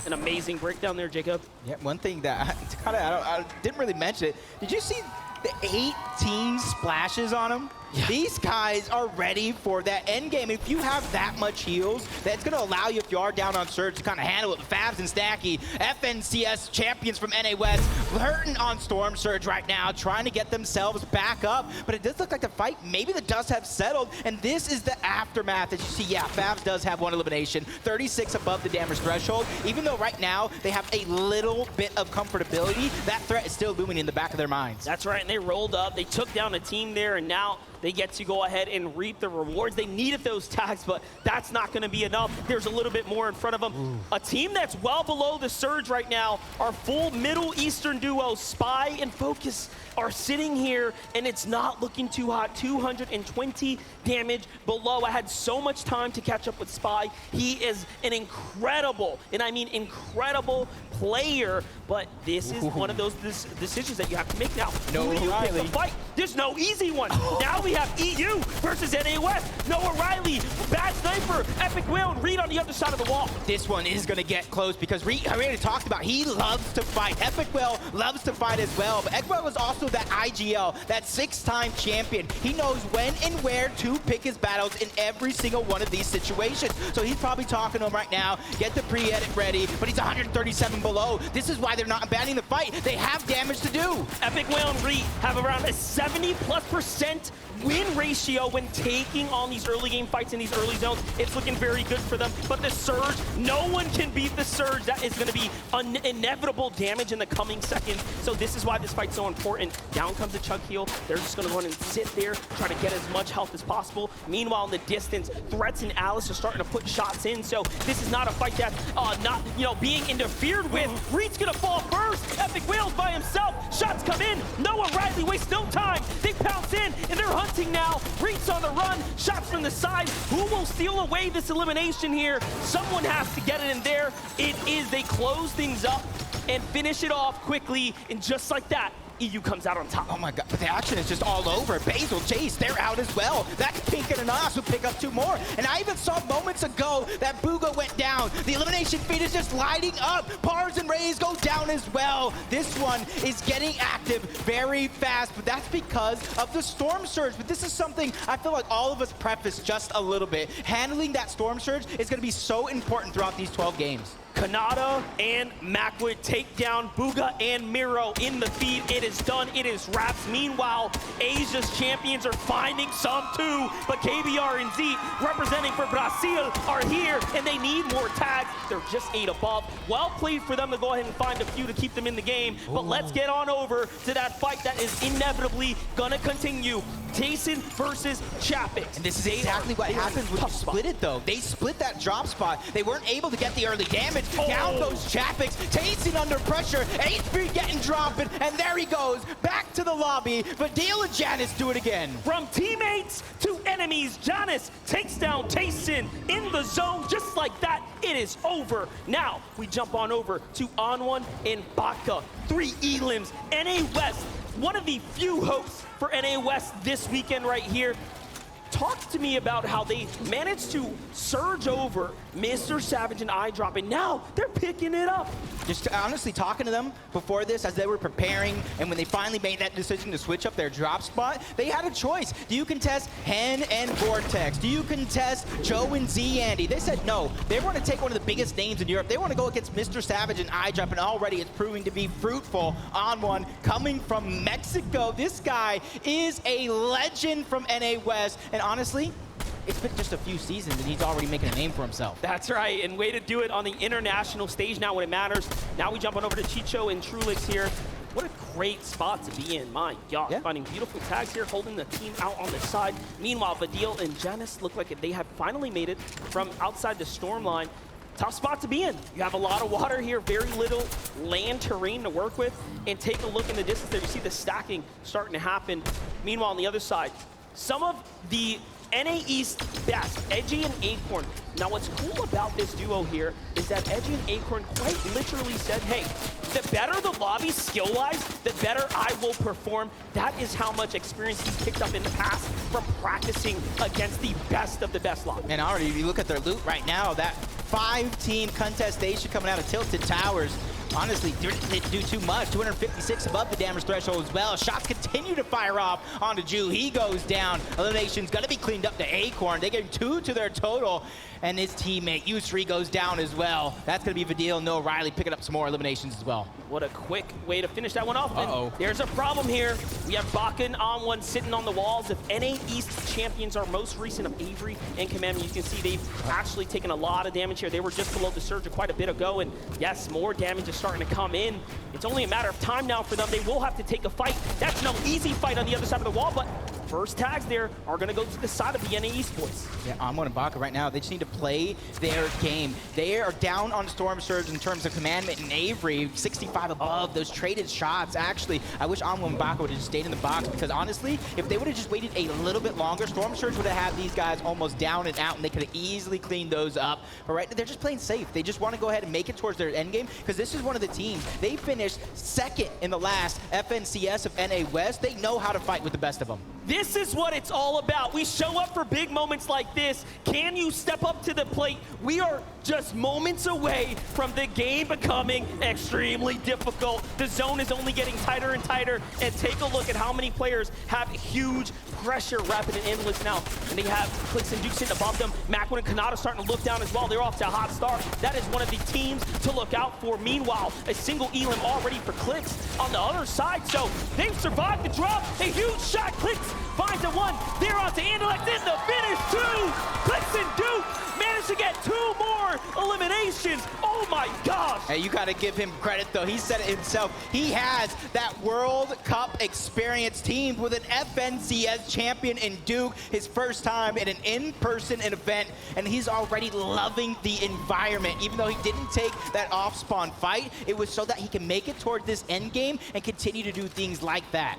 An amazing breakdown there, Jacob. Yeah, one thing that I didn't really mention it. Did you see the 18 splashes on him? Yeah. These guys are ready for that end game. If you have that much heals, that's going to allow you, if you are down on Surge, to kind of handle it. Fabs and Stacky, FNCS champions from NA West, hurting on Storm Surge right now, trying to get themselves back up. But it does look like the fight, maybe the dust have settled, and this is the aftermath. As you see, yeah, Fabs does have 1 elimination, 36 above the damage threshold. Even though right now they have a little bit of comfortability, that threat is still looming in the back of their minds. That's right, and they rolled up. They took down a team there, and now they get to go ahead and reap the rewards. They needed those tags, but that's not going to be enough. There's a little bit more in front of them. A team that's well below the surge right now, our full Middle Eastern duo, Spy and Focus, are sitting here, and it's not looking too hot. 220 damage below. I had so much time to catch up with Spy. He is an incredible, and I mean incredible player, but this is one of those decisions that you have to make now. No Who do you pick Riley. the fight? There's no easy one. Now we have EU versus NA West. Noah Riley, bad sniper, Epic Will, and Reed on the other side of the wall. This one is going to get close because Reed, I already talked about, he loves to fight. Epic Will loves to fight as well, but Epic Will is also that IGL, that 6-time champion. He knows when and where to pick his battles in every single one of these situations. So he's probably talking to him right now, get the pre-edit ready, but he's 137 below. This is why they're not abandoning the fight. They have damage to do. Epic Will and Reed have around a 70+% win ratio when taking on these early game fights in these early zones. It's looking very good for them, but the Surge, no one can beat the Surge. That is going to be inevitable damage in the coming seconds. So this is why this fight's so important. Down comes the Chug heal. They're just going to go in and sit there, try to get as much health as possible. Meanwhile, in the distance, Threats and Alice are starting to put shots in. So this is not a fight that's not, being interfered with. Reed's going to fall first. Epic Will's by himself. Shots come in. Noah Riley wastes no time. They pounce in, and they're hunting now. Reed's on the run. Shots from the side. Who will steal away this elimination here? Someone has to get it in there. It is. They close things up and finish it off quickly, and just like that, EU comes out on top. Oh my god, but the action is just all over. Basil, Jace, they're out as well. That's Pink and Anas who pick up 2 more. And I even saw moments ago that Booga went down. The elimination feed is just lighting up. Pars and Rays go down as well. This one is getting active very fast, but that's because of the Storm Surge. But this is something I feel like all of us preface just a little bit. Handling that Storm Surge is going to be so important throughout these 12 games. Kanata and Macwood take down Booga and Miro in the feed. It is done. It is wraps. Meanwhile, Asia's champions are finding some too, but KBR and Z, representing for Brazil, are here, and they need more tags. They're just 8 above. Well played for them to go ahead and find a few to keep them in the game, but let's get on over to that fight that is inevitably gonna continue. Tayson versus Chapix. And this is exactly what happens when you split it, though. They split that drop spot. They weren't able to get the early damage. Down goes Chapix. Tayson under pressure. HP getting dropped, and there he goes. Back to the lobby. Vadil and Janice do it again. From teammates to enemies, Janice takes down Tayson in the zone. Just like that, it is over. Now, we jump on over to Onwon and Baka. 3 elims, NA West. One of the few hopes for NA West this weekend right here. Talk to me about how they managed to surge over Mr. Savage and iDrop, and now they're picking it up. Just honestly talking to them before this as they were preparing, and when they finally made that decision to switch up their drop spot, they had a choice. Do you contest Hen and Vortex? Do you contest Joe and Z Andy? They said no. They want to take one of the biggest names in Europe. They want to go against Mr. Savage and iDrop, and already it's proving to be fruitful. On one coming from Mexico. This guy is a legend from NA West, and honestly, it's been just a few seasons and he's already making a name for himself. That's right, and way to do it on the international stage now when it matters. Now we jump on over to Chicho and Trulix here. What a great spot to be in, my God. Yeah. Finding beautiful tags here, holding the team out on the side. Meanwhile, Vadil and Janice look like they have finally made it from outside the storm line. Tough spot to be in. You have a lot of water here, very little land terrain to work with, and take a look in the distance there. You see the stacking starting to happen. Meanwhile, on the other side, some of the NA East best, Edgy and Acorn. Now what's cool about this duo here is that Edgy and Acorn quite literally said, hey, the better the lobby skill-wise, the better I will perform. That is how much experience he's picked up in the past from practicing against the best of the best lobby. And already, if you look at their loot right now, that 5-team contestation coming out of Tilted Towers, honestly, didn't do too much. 256 above the damage threshold as well. Shots continue to fire off onto Ju. He goes down. Elimination's going to be cleaned up to Acorn. They get 2 to their total. And his teammate, U3, goes down as well. That's going to be Vadil. No, Riley picking up some more eliminations as well. What a quick way to finish that one off. There's a problem here. We have Baka and On1 sitting on the walls. If NA East champions are most recent of Avery and Commandment, you can see they've actually taken a lot of damage here. They were just below the surge quite a bit ago, and yes, more damage is starting to come in. It's only a matter of time now for them. They will have to take a fight. That's no easy fight on the other side of the wall, but first tags there are going to go to the side of the NA Esports. Yeah, Amon and Baka right now, they just need to play their game. They are down on Storm Surge in terms of commandment and Avery, 65 above, those traded shots. Actually, I wish Amon and Baka would have just stayed in the box because honestly, if they would have just waited a little bit longer, Storm Surge would have had these guys almost down and out and they could have easily cleaned those up. But right, they're just playing safe. They just want to go ahead and make it towards their end game because this is one of the teams. They finished second in the last FNCS of NA West. They know how to fight with the best of them. This is what it's all about. We show up for big moments like this. Can you step up to the plate? We are just moments away from the game becoming extremely difficult. The zone is only getting tighter and tighter. And take a look at how many players have huge pressure, rapid and endless now. And they have Clicks and Duke sitting above them. Macwood and Kanata starting to look down as well. They're off to a hot start. That is one of the teams to look out for. Meanwhile, a single Elim already for Clicks on the other side. So they've survived the drop. A huge shot. Clicks finds the one. They're on to Andalect in the finish. Two. Clicks and Duke managed to get 2 more eliminations. Oh my gosh. Hey, you got to give him credit, though. He said it himself. He has that World Cup experience teamed with an FNCS champion in Duke, his first time in an in-person event, and he's already loving the environment. Even though he didn't take that off-spawn fight, it was so that he can make it toward this end game and continue to do things like that.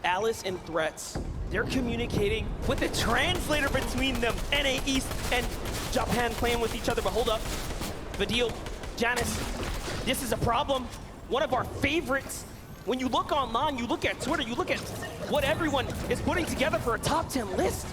Alice and Threats, they're communicating with a translator between them. NA East and Japan playing with each other, but hold up. Vadil, Janice, this is a problem. One of our favorites. When you look online, you look at Twitter, you look at what everyone is putting together for a top 10 list.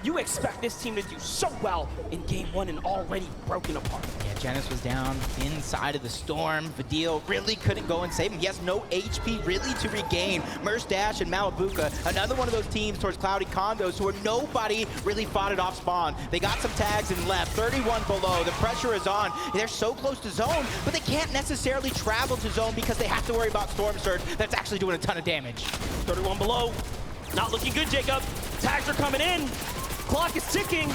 You expect this team to do so well in game 1 and already broken apart. Yeah, Janice was down inside of the storm. Vadil really couldn't go and save him. He has no HP really to regain. Merstash and Malabuka, another one of those teams towards Cloudy Condos who are nobody really fought it off spawn. They got some tags and left, 31 below. The pressure is on. They're so close to zone, but they can't necessarily travel to zone because they have to worry about Storm Surge that's actually doing a ton of damage. 31 below. Not looking good, Jacob. Tags are coming in. Clock is ticking.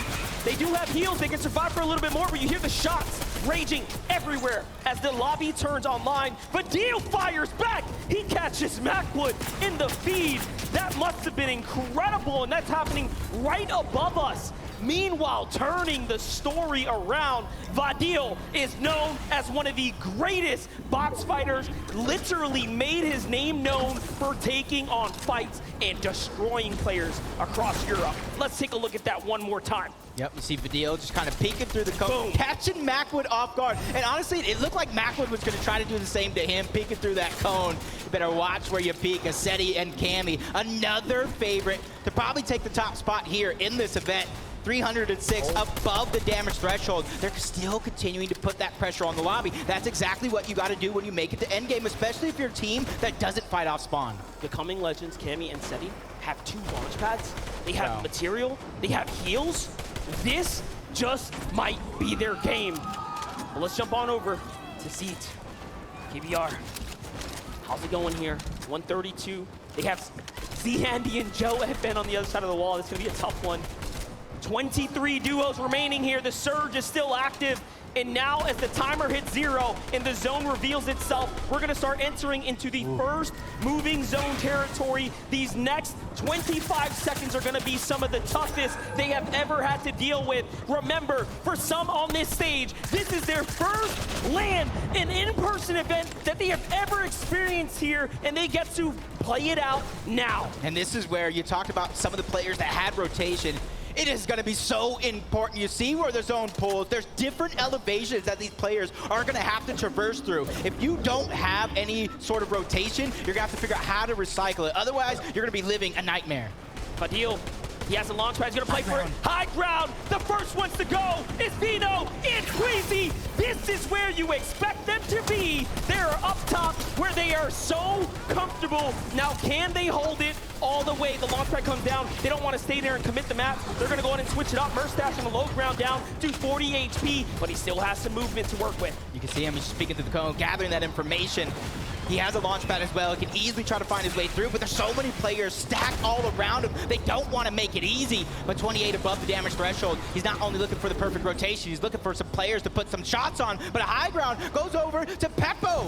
They do have heals. They can survive for a little bit more, but you hear the shots raging everywhere as the lobby turns online. Vadil fires back. He catches Macwood in the feed. That must have been incredible, and that's happening right above us. Meanwhile, turning the story around, Vadil is known as one of the greatest box fighters, literally made his name known for taking on fights and destroying players across Europe. Let's take a look at that one more time. Yep, you see Vadil just kind of peeking through the cone, catching Macwood off guard. And honestly, it looked like Macwood was going to try to do the same to him, peeking through that cone. You better watch where you peek. Aceti and Cammy, another favorite to probably take the top spot here in this event. 306 above the damage threshold. They're still continuing to put that pressure on the lobby. That's exactly what you got to do when you make it to endgame, especially if you're a team that doesn't fight off spawn. Becoming Legends, Cammy and Seti have 2 launch pads. They have material. They have heals. This just might be their game. Well, let's jump on over to Zeet. KBR. How's it going here? 132. They have Z-Handy and Joe have been on the other side of the wall. It's going to be a tough one. 23 duos remaining here. The surge is still active. And now as the timer hits 0 and the zone reveals itself, we're going to start entering into the first moving zone territory. These next 25 seconds are going to be some of the toughest they have ever had to deal with. Remember, for some on this stage, this is their first LAN, an in-person event that they have ever experienced here, and they get to play it out now. And this is where you talked about some of the players that had rotation. It is going to be so important. You see where the zone pulls. There's different elevations that these players are going to have to traverse through. If you don't have any sort of rotation, you're going to have to figure out how to recycle it. Otherwise, you're going to be living a nightmare. Vadil, he has a launch pad. He's going to play for it. High ground. The first ones to go is Vino and Queasy. This is where you expect them to be. They're up top where they are so comfortable. Now, can they hold it all the way? The launch pad comes down. They don't want to stay there and commit the map. They're going to go ahead and switch it up. Merstash on the low ground down to 40 HP, but he still has some movement to work with. You can see him, he's speaking through the cone, gathering that information. He has a launch pad as well. He can easily try to find his way through, but there's so many players stacked all around him. They don't want to make it easy, but 28 above the damage threshold. He's not only looking for the perfect rotation, he's looking for some players to put some shots on, but a high ground goes over to Peppo.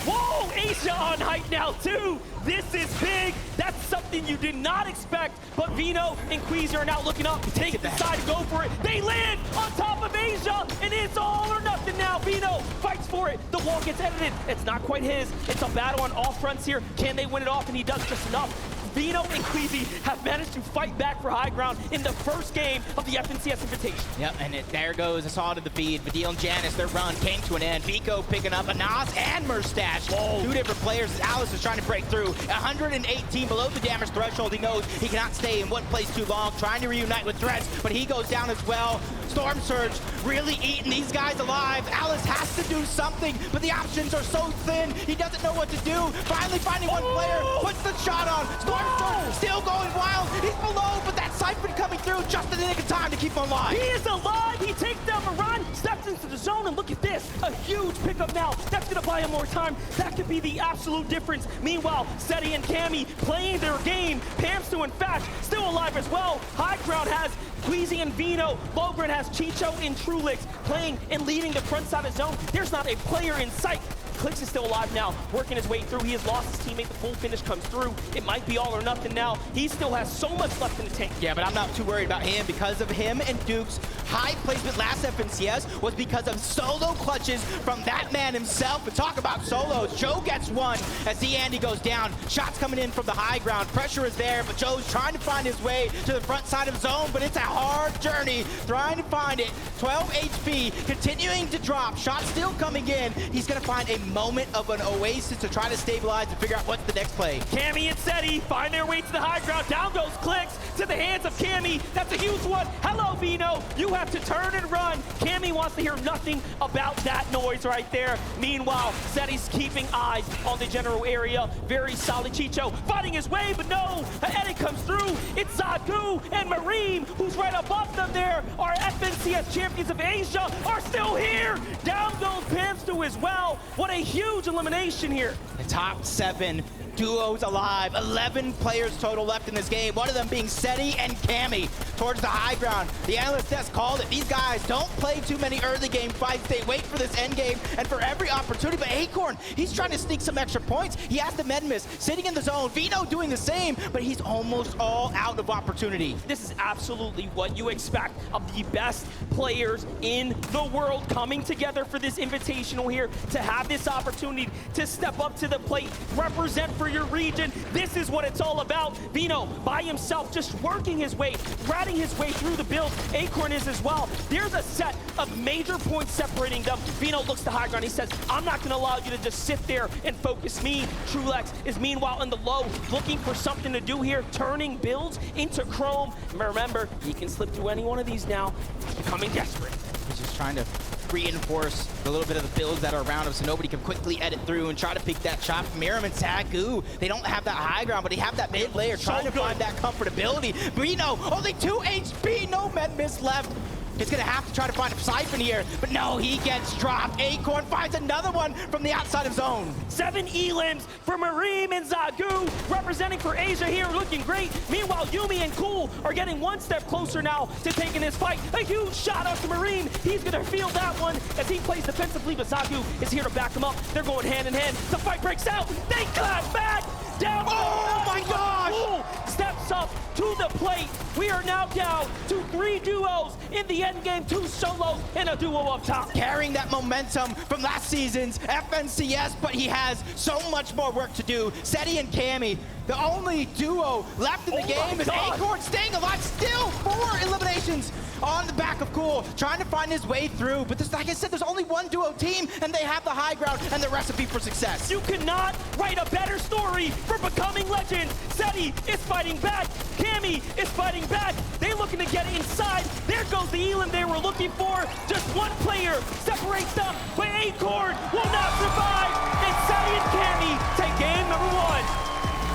Whoa, Asia on height now too. This is big. That's something something you did not expect, but Vino and Queasy are now looking up, take the side, go for it. They land on top of Asia, and it's all or nothing now. Vino fights for it. The wall gets edited. It's not quite his. It's a battle on all fronts here. Can they win it off? And he does just enough. Vino and Queasy have managed to fight back for high ground in the first game of the FNCS Invitation. Yep, and there goes. I saw it in the feed. Vadil and Janice, their run came to an end. Vico picking up Anas and Murstache. Two different players. Alice is trying to break through. 118 below the damage threshold. He knows he cannot stay in one place too long. Trying to reunite with Threats, but he goes down as well. Storm Surge really eating these guys alive. Alice has to do something, but the options are so thin. He doesn't know what to do. Finally finding one player, puts the shot on. Storm Surge still going wild. He's below, but that Siphon coming through just in the nick of time to keep him alive. He is alive. He takes down the run, steps into the zone, and look at this. A huge pickup now. That's going to buy him more time. That could be the absolute difference. Meanwhile, Seti and Cammy playing their game. Pamstu and Fash still alive as well. High ground has Queasy and Vino. Low ground has Chicho and Trulix playing and leading the front side of the zone. There's not a player in sight. Clix is still alive now, working his way through. He has lost his teammate. The full finish comes through. It might be all or nothing now. He still has so much left in the tank. Yeah, but I'm not too worried about him because of him and Duke's high placement last FNCS was because of solo clutches from that man himself. But talk about solos. Joe gets one as Andy goes down. Shots coming in from the high ground. Pressure is there, but Joe's trying to find his way to the front side of zone, but it's a hard journey trying to find it. 12 HP, continuing to drop. Shots still coming in. He's going to find a moment of an oasis to try to stabilize and figure out what's the next play. Cammy and Seti find their way to the high ground. Down goes Clix to the hands of Cammy. That's a huge one. Hello, Vino. You have to turn and run. Cammy wants to hear nothing about that noise right there. Meanwhile, Seti's keeping eyes on the general area. Very solid. Chicho fighting his way, but no. An edit comes through. It's Zagu and Mareem, who's right above them there. Our FNCS champions of Asia are still here. Down goes Pamstu as well. What a huge elimination here. The top 7 duos alive. 11 players total left in this game. One of them being Seti and Cammy towards the high ground. The analyst desk called it. These guys don't play too many early game fights. They wait for this end game and for every opportunity. But Acorn, he's trying to sneak some extra points. He has the med miss sitting in the zone. Vino doing the same, but he's almost all out of opportunity. This is absolutely what you expect of the best players in the world coming together for this invitational here to have this opportunity to step up to the plate, represent for your region. This is what it's all about. Vino by himself just working his way, ratting his way through the build. Acorn is as well. There's a set of major points separating them. Vino looks to high ground. He says, I'm not going to allow you to just sit there and focus me. Trulex is meanwhile in the low, looking for something to do here, turning builds into Chrome. Remember, he can slip through any one of these now, becoming desperate. He's just trying to reinforce the little bit of the builds that are around him so nobody can quickly edit through and try to pick that shot from Miram and Zagu. They don't have that high ground, but they have that mid layer trying to find that comfortability. Vino, only 2 HP, no med miss left. He's gonna have to try to find a Siphon here, but no, he gets dropped. Acorn finds another one from the outside of zone. 7 elims for Mareem and Zagu, representing for Asia here, looking great. Meanwhile, Yumi and Cool are getting one step closer now to taking this fight. A huge shot out to Mareem. He's gonna feel that one as he plays defensively, but Zagu is here to back him up. They're going hand in hand. The fight breaks out. They clap back. Down. Oh my gosh! Cool steps up to the plate. We are now down to 3 duos in the end game, 2 solos and a duo up top. Carrying that momentum from last season's FNCS, but he has so much more work to do. Seti and Cammy, the only duo left in the game is Acorn staying alive. Still 4 eliminations on the back of Cool, trying to find his way through. But this, like I said, there's only 1 duo team, and they have the high ground and the recipe for success. You cannot write a better story for becoming legends. Seti is fighting back. Cammy is fighting back. They're looking to get inside. There goes the elim they were looking for. Just 1 player separates them, but Acorn will not survive. And Seti and Cammy take game number 1.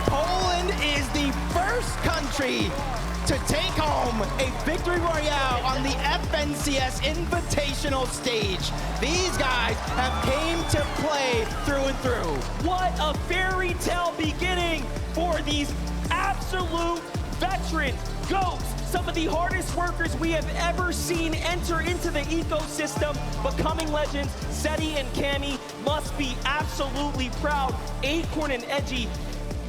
Poland is the first country to take home a victory royale on the FNCS Invitational stage. These guys have came to play through and through. What a fairy tale beginning for these absolute veterans, GOATs, some of the hardest workers we have ever seen enter into the ecosystem, becoming legends. Seti and Cammy must be absolutely proud. Acorn and Edgy,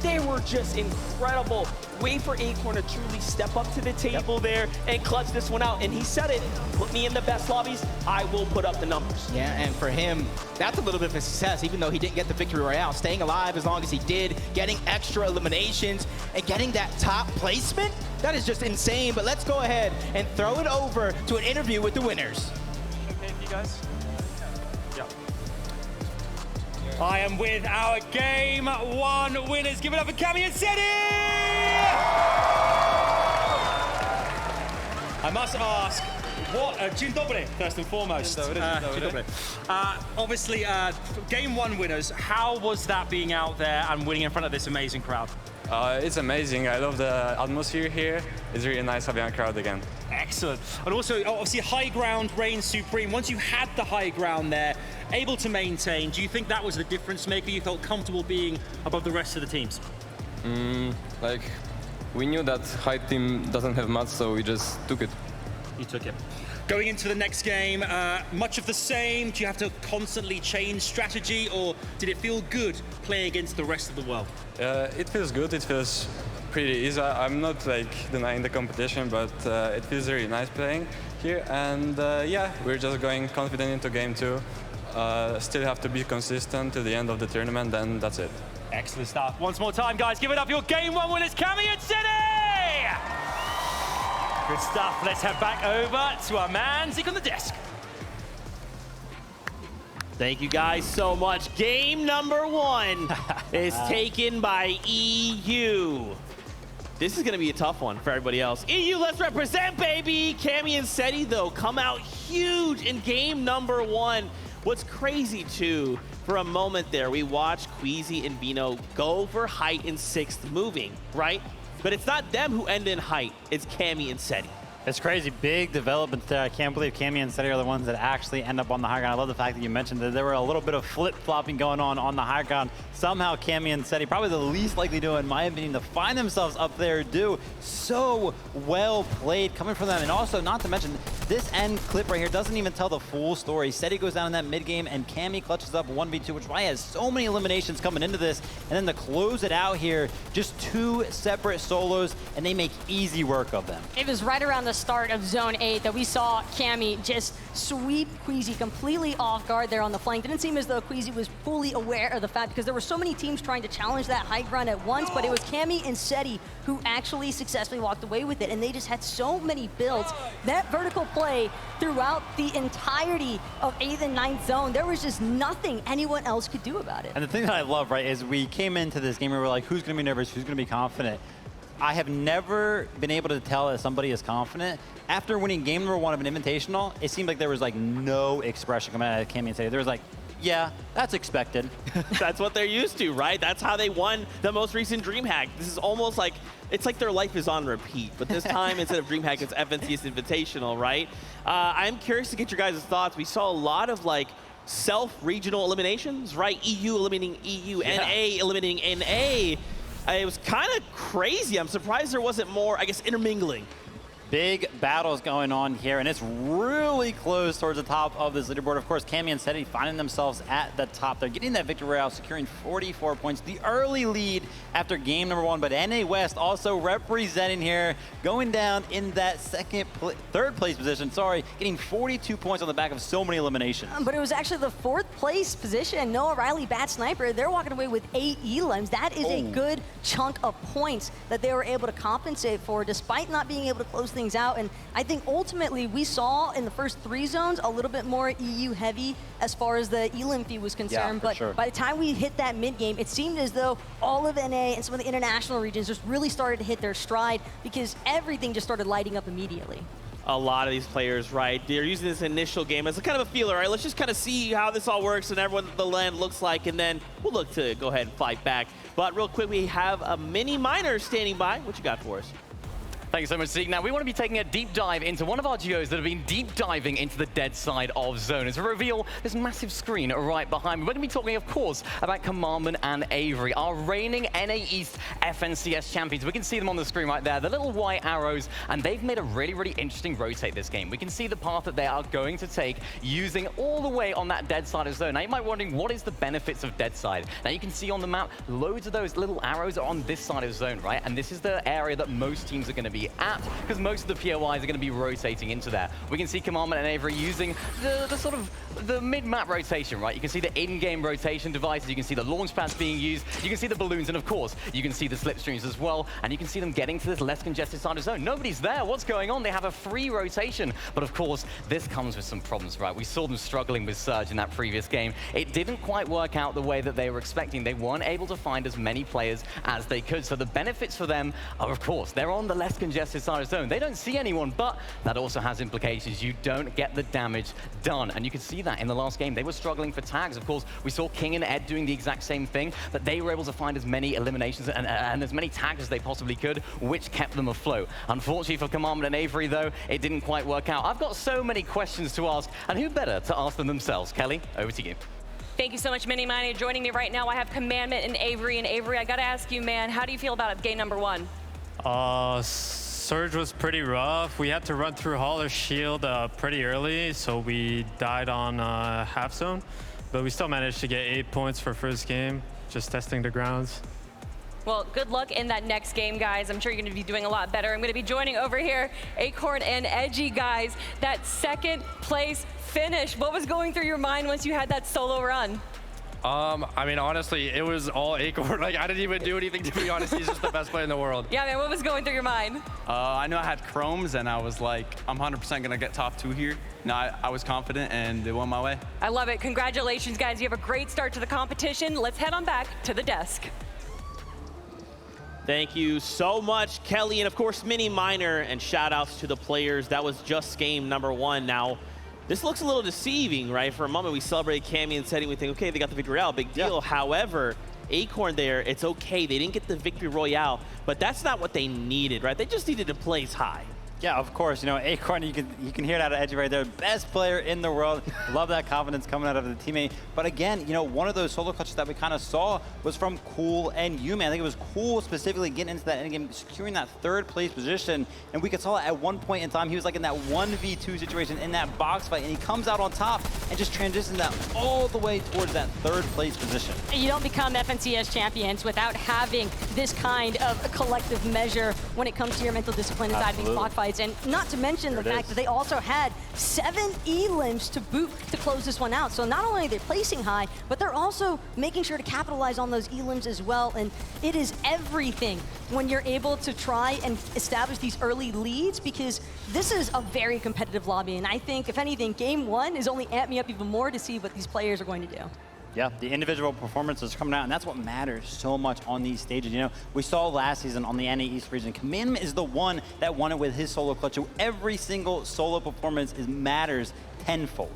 They were just incredible. Wait for Acorn to truly step up to the table there and clutch this one out. And he said it, put me in the best lobbies, I will put up the numbers. Yeah, and for him, that's a little bit of a success, even though he didn't get the victory royale. Staying alive as long as he did, getting extra eliminations, and getting that top placement, that is just insane. But let's go ahead and throw it over to an interview with the winners. Okay, you guys? Yeah. I am with our Game 1 winners. Give it up for Cami and City! I must ask, what, Dzień dobry, first and foremost. Dzień dobry. Obviously, Game 1 winners, how was that being out there and winning in front of this amazing crowd? It's amazing. I love the atmosphere here. It's really nice having a crowd again. Excellent. And also, obviously, high ground reigns supreme. Once you had the high ground there, able to maintain, do you think that was the difference maker? You felt comfortable being above the rest of the teams? Like, we knew that high team doesn't have much, so we just took it. You took it. Going into the next game, much of the same? Do you have to constantly change strategy, or did it feel good playing against the rest of the world? It feels good. It feels pretty easy. I'm not like denying the competition, but it feels really nice playing here. And yeah, we're just going confident into game 2. Still have to be consistent to the end of the tournament, and that's it. Excellent stuff. Once more time, guys, give it up. Your Game 1 winners, Cami and City! Good stuff. Let's head back over to our man, Zeke on the desk. Thank you guys so much. Game number 1 is taken by EU. This is going to be a tough one for everybody else. EU, let's represent, baby! Cami and Seti, though, come out huge in game number 1. What's crazy, too, for a moment there, we watched Queasy and Vino go for height in 6th moving, right? But it's not them who end in height. It's Cami and Seti. It's crazy, big developments there. I can't believe Cami and Seti are the ones that actually end up on the high ground. I love the fact that you mentioned that there were a little bit of flip-flopping going on the high ground. Somehow Cami and Seti, probably the least likely duo in my opinion, to find themselves up there, do so well played coming from them. And also, not to mention, this end clip right here doesn't even tell the full story. Seti goes down in that mid game and Cami clutches up 1v2, which is why he has so many eliminations coming into this. And then to close it out here, just 2 separate solos, and they make easy work of them. It was right around the start of Zone 8 that we saw Cami just sweep Queasy completely off guard there on the flank. Didn't seem as though Queasy was fully aware of the fact, because there were so many teams trying to challenge that high ground at once, but it was Cami and Seti who actually successfully walked away with it, and they just had so many builds. That vertical play throughout the entirety of 8th and 9th zone, there was just nothing anyone else could do about it. And the thing that I love, right, is we came into this game and we were like, who's going to be nervous, who's going to be confident? I have never been able to tell if somebody is confident. After winning game number 1 of an invitational, it seemed like there was like no expression coming out of Cami and Seti. There was like, yeah, that's expected. That's what they're used to, right? That's how they won the most recent DreamHack. This is almost like, it's like their life is on repeat, but this time instead of DreamHack, it's FNCS Invitational, right? I'm curious to get your guys' thoughts. We saw a lot of like self-regional eliminations, right? EU eliminating EU, yeah. NA eliminating NA. It was kind of crazy. I'm surprised there wasn't more, I guess, intermingling. Big battles going on here, and it's really close towards the top of this leaderboard. Of course, Cami and Seti finding themselves at the top. They're getting that victory royale, securing 44 points. The early lead after game number 1, but NA West also representing here, going down in that third place position, getting 42 points on the back of so many eliminations. But it was actually the 4th place position. Noah Riley, Bat Sniper, they're walking away with 8 elims. That is a good chunk of points that they were able to compensate for, despite not being able to close things out. And I think ultimately we saw in the first 3 zones a little bit more EU heavy as far as the elim fee was concerned. Yeah, but sure. By the time we hit that mid game, it seemed as though all of NA and some of the international regions just really started to hit their stride, because everything just started lighting up immediately. A lot of these players, right, they're using this initial game as a kind of a feeler, right? Let's just kind of see how this all works and everyone the land looks like, and then we'll look to go ahead and fight back. But real quick, we have a mini miner standing by. What you got for us? Thank you so much, Zeke. Now, we want to be taking a deep dive into one of our duos that have been deep diving into the dead side of Zone. As we reveal this massive screen right behind me, we're going to be talking, of course, about Commandment and Avery, our reigning NA East FNCS champions. We can see them on the screen right there, the little white arrows, and they've made a really, really interesting rotate this game. We can see the path that they are going to take using all the way on that dead side of Zone. Now, you might be wondering, what is the benefits of dead side? Now, you can see on the map, loads of those little arrows are on this side of Zone, right? And this is the area that most teams are going to be at, because most of the POIs are going to be rotating into there. We can see Commandment and Avery using the sort of the mid-map rotation, right? You can see the in-game rotation devices, you can see the launch pads being used, you can see the balloons, and of course, you can see the slipstreams as well, and you can see them getting to this less congested side of Zone. Nobody's there, what's going on? They have a free rotation, but of course, this comes with some problems, right? We saw them struggling with Surge in that previous game. It didn't quite work out the way that they were expecting. They weren't able to find as many players as they could, so the benefits for them are, of course, they're on the less congested side of Zone. They don't see anyone, but that also has implications. You don't get the damage done, and you can see that in the last game. They were struggling for tags. Of course, we saw King and Ed doing the exact same thing, but they were able to find as many eliminations and as many tags as they possibly could, which kept them afloat. Unfortunately for Commandment and Avery, though, it didn't quite work out. I've got so many questions to ask, and who better to ask them themselves? Kelly, over to you. Thank you so much, Mini Mini. Joining me right now, I have Commandment and Avery. And Avery, I got to ask you, man, how do you feel about game number 1? Surge was pretty rough. We had to run through Hauler's shield pretty early, so we died on half zone. But we still managed to get 8 points for first game, just testing the grounds. Well, good luck in that next game, guys. I'm sure you're going to be doing a lot better. I'm going to be joining over here Acorn and Edgy, guys. That second place finish, what was going through your mind once you had that solo run? I mean, honestly, it was all Acorn. Like, I didn't even do anything, to be honest. He's just the best player in the world. Yeah, man, what was going through your mind? I know I had chromes, and I was like, I'm 100% going to get top 2 here. No, I was confident, and it went my way. I love it. Congratulations, guys. You have a great start to the competition. Let's head on back to the desk. Thank you so much, Kelly, and of course, Mini Minor, and shout outs to the players. That was just game number 1. Now, this looks a little deceiving, right? For a moment, we celebrated Cammy and Seti. We think, okay, they got the victory royale, big deal. Yeah. However, Acorn there, it's okay. They didn't get the victory royale, but that's not what they needed, right? They just needed to place high. Yeah, of course. You know, Acorn, you can hear it out of Edgy right there. Best player in the world. Love that confidence coming out of the teammate. But again, you know, one of those solo clutches that we kind of saw was from Cool and Yuman. I think it was Cool specifically getting into that endgame, securing that 3rd place position. And we could saw at one point in time, he was like in that 1v2 situation in that box fight. And he comes out on top and just transitions that all the way towards that 3rd place position. You don't become FNCS champions without having this kind of a collective measure when it comes to your mental discipline inside these block fights. And not to mention the fact that they also had 7 elims to boot to close this one out. So not only are they placing high, but they're also making sure to capitalize on those elims as well. And it is everything when you're able to try and establish these early leads, because this is a very competitive lobby. And I think, if anything, game 1 is only amped me up even more to see what these players are going to do. Yeah, the individual performances coming out, and that's what matters so much on these stages. You know, we saw last season on the NA East region, Commandment is the one that won it with his solo clutch. So every single solo performance matters tenfold.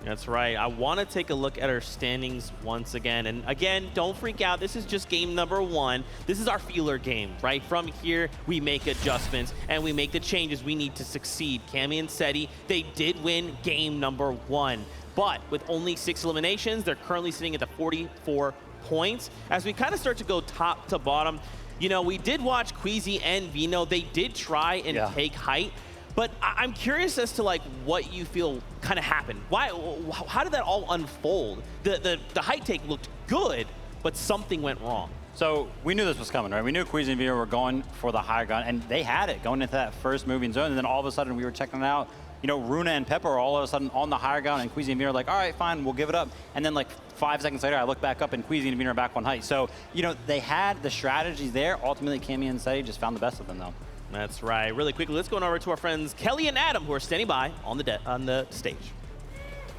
That's right. I want to take a look at our standings once again. And again, don't freak out. This is just game number 1. This is our feeler game, right? From here, we make adjustments and we make the changes we need to succeed. Cammy and Seti, they did win game number 1. But with only 6 eliminations, they're currently sitting at the 44 points. As we kind of start to go top to bottom, you know, we did watch Queasy and Vino. They did try and take height. But I'm curious as to like what you feel kind of happened. How did that all unfold? The height take looked good, but something went wrong. So we knew this was coming, right? We knew Queasy and Vino were going for the higher ground, and they had it going into that first moving zone. And then all of a sudden we were checking it out. You know, Runa and Pepper are all of a sudden on the higher ground, and Queasy and Vino are like, all right, fine, we'll give it up. And then like 5 seconds later, I look back up, and Queasy and Vino are back on height. So, you know, they had the strategies there. Ultimately, Cammy and Seti just found the best of them, though. That's right. Really quickly, let's go on over to our friends Kelly and Adam, who are standing by on the stage.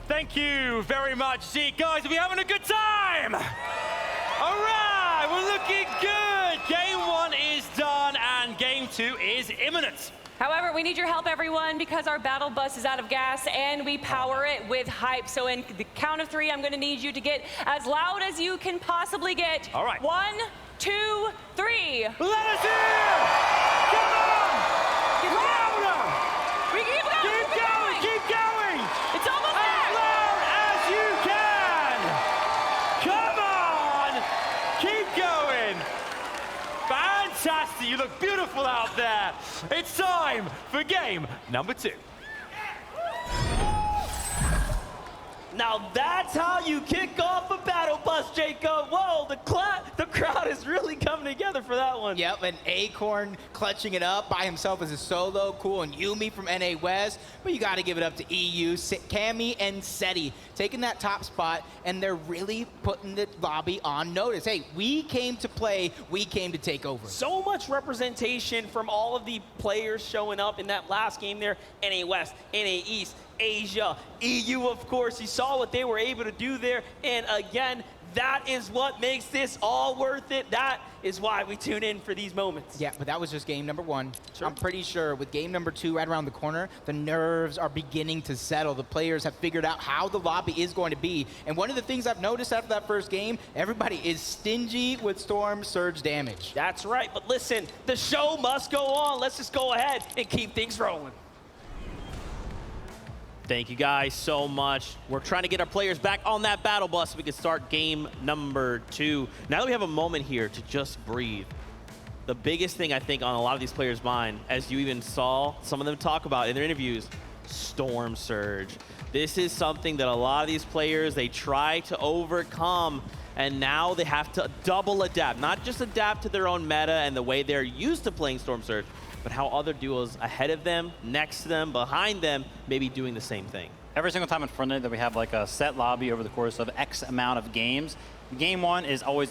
Thank you very much, Zeke. Guys, are we having a good time? All right, we're looking good. Game 1 is done, and game 2 is imminent. However, we need your help, everyone, because our battle bus is out of gas and we power it with hype. So in the count of 3, I'm going to need you to get as loud as you can possibly get. All right. 1, 2, 3. Let us hear! Come on! Keep going. Fantastic. You look beautiful out there. It's time for game number 2. Now that's how you kick off a battle bus, Jacob. Whoa, the crowd is really coming together for that one. Yep, and Acorn clutching it up by himself as a solo. Cool, and Yumi from NA West. But you got to give it up to EU, Cammy, and Seti taking that top spot, and they're really putting the lobby on notice. Hey, we came to play, we came to take over. So much representation from all of the players showing up in that last game there. NA West, NA East, Asia, EU, of course. You saw what they were able to do there. And again, that is what makes this all worth it. That is why we tune in for these moments. Yeah, but that was just game number 1. Sure. I'm pretty sure with game number 2 right around the corner, the nerves are beginning to settle. The players have figured out how the lobby is going to be. And one of the things I've noticed after that first game, everybody is stingy with Storm Surge damage. That's right, but listen, the show must go on. Let's just go ahead and keep things rolling. Thank you guys so much. We're trying to get our players back on that battle bus so we can start game number 2. Now that we have a moment here to just breathe, the biggest thing I think on a lot of these players' mind, as you even saw some of them talk about in their interviews, Storm Surge. This is something that a lot of these players, they try to overcome, and now they have to double adapt. Not just adapt to their own meta and the way they're used to playing Storm Surge, but how other duos ahead of them, next to them, behind them, may be doing the same thing. Every single time in Fortnite that we have like a set lobby over the course of X amount of games, game 1 is always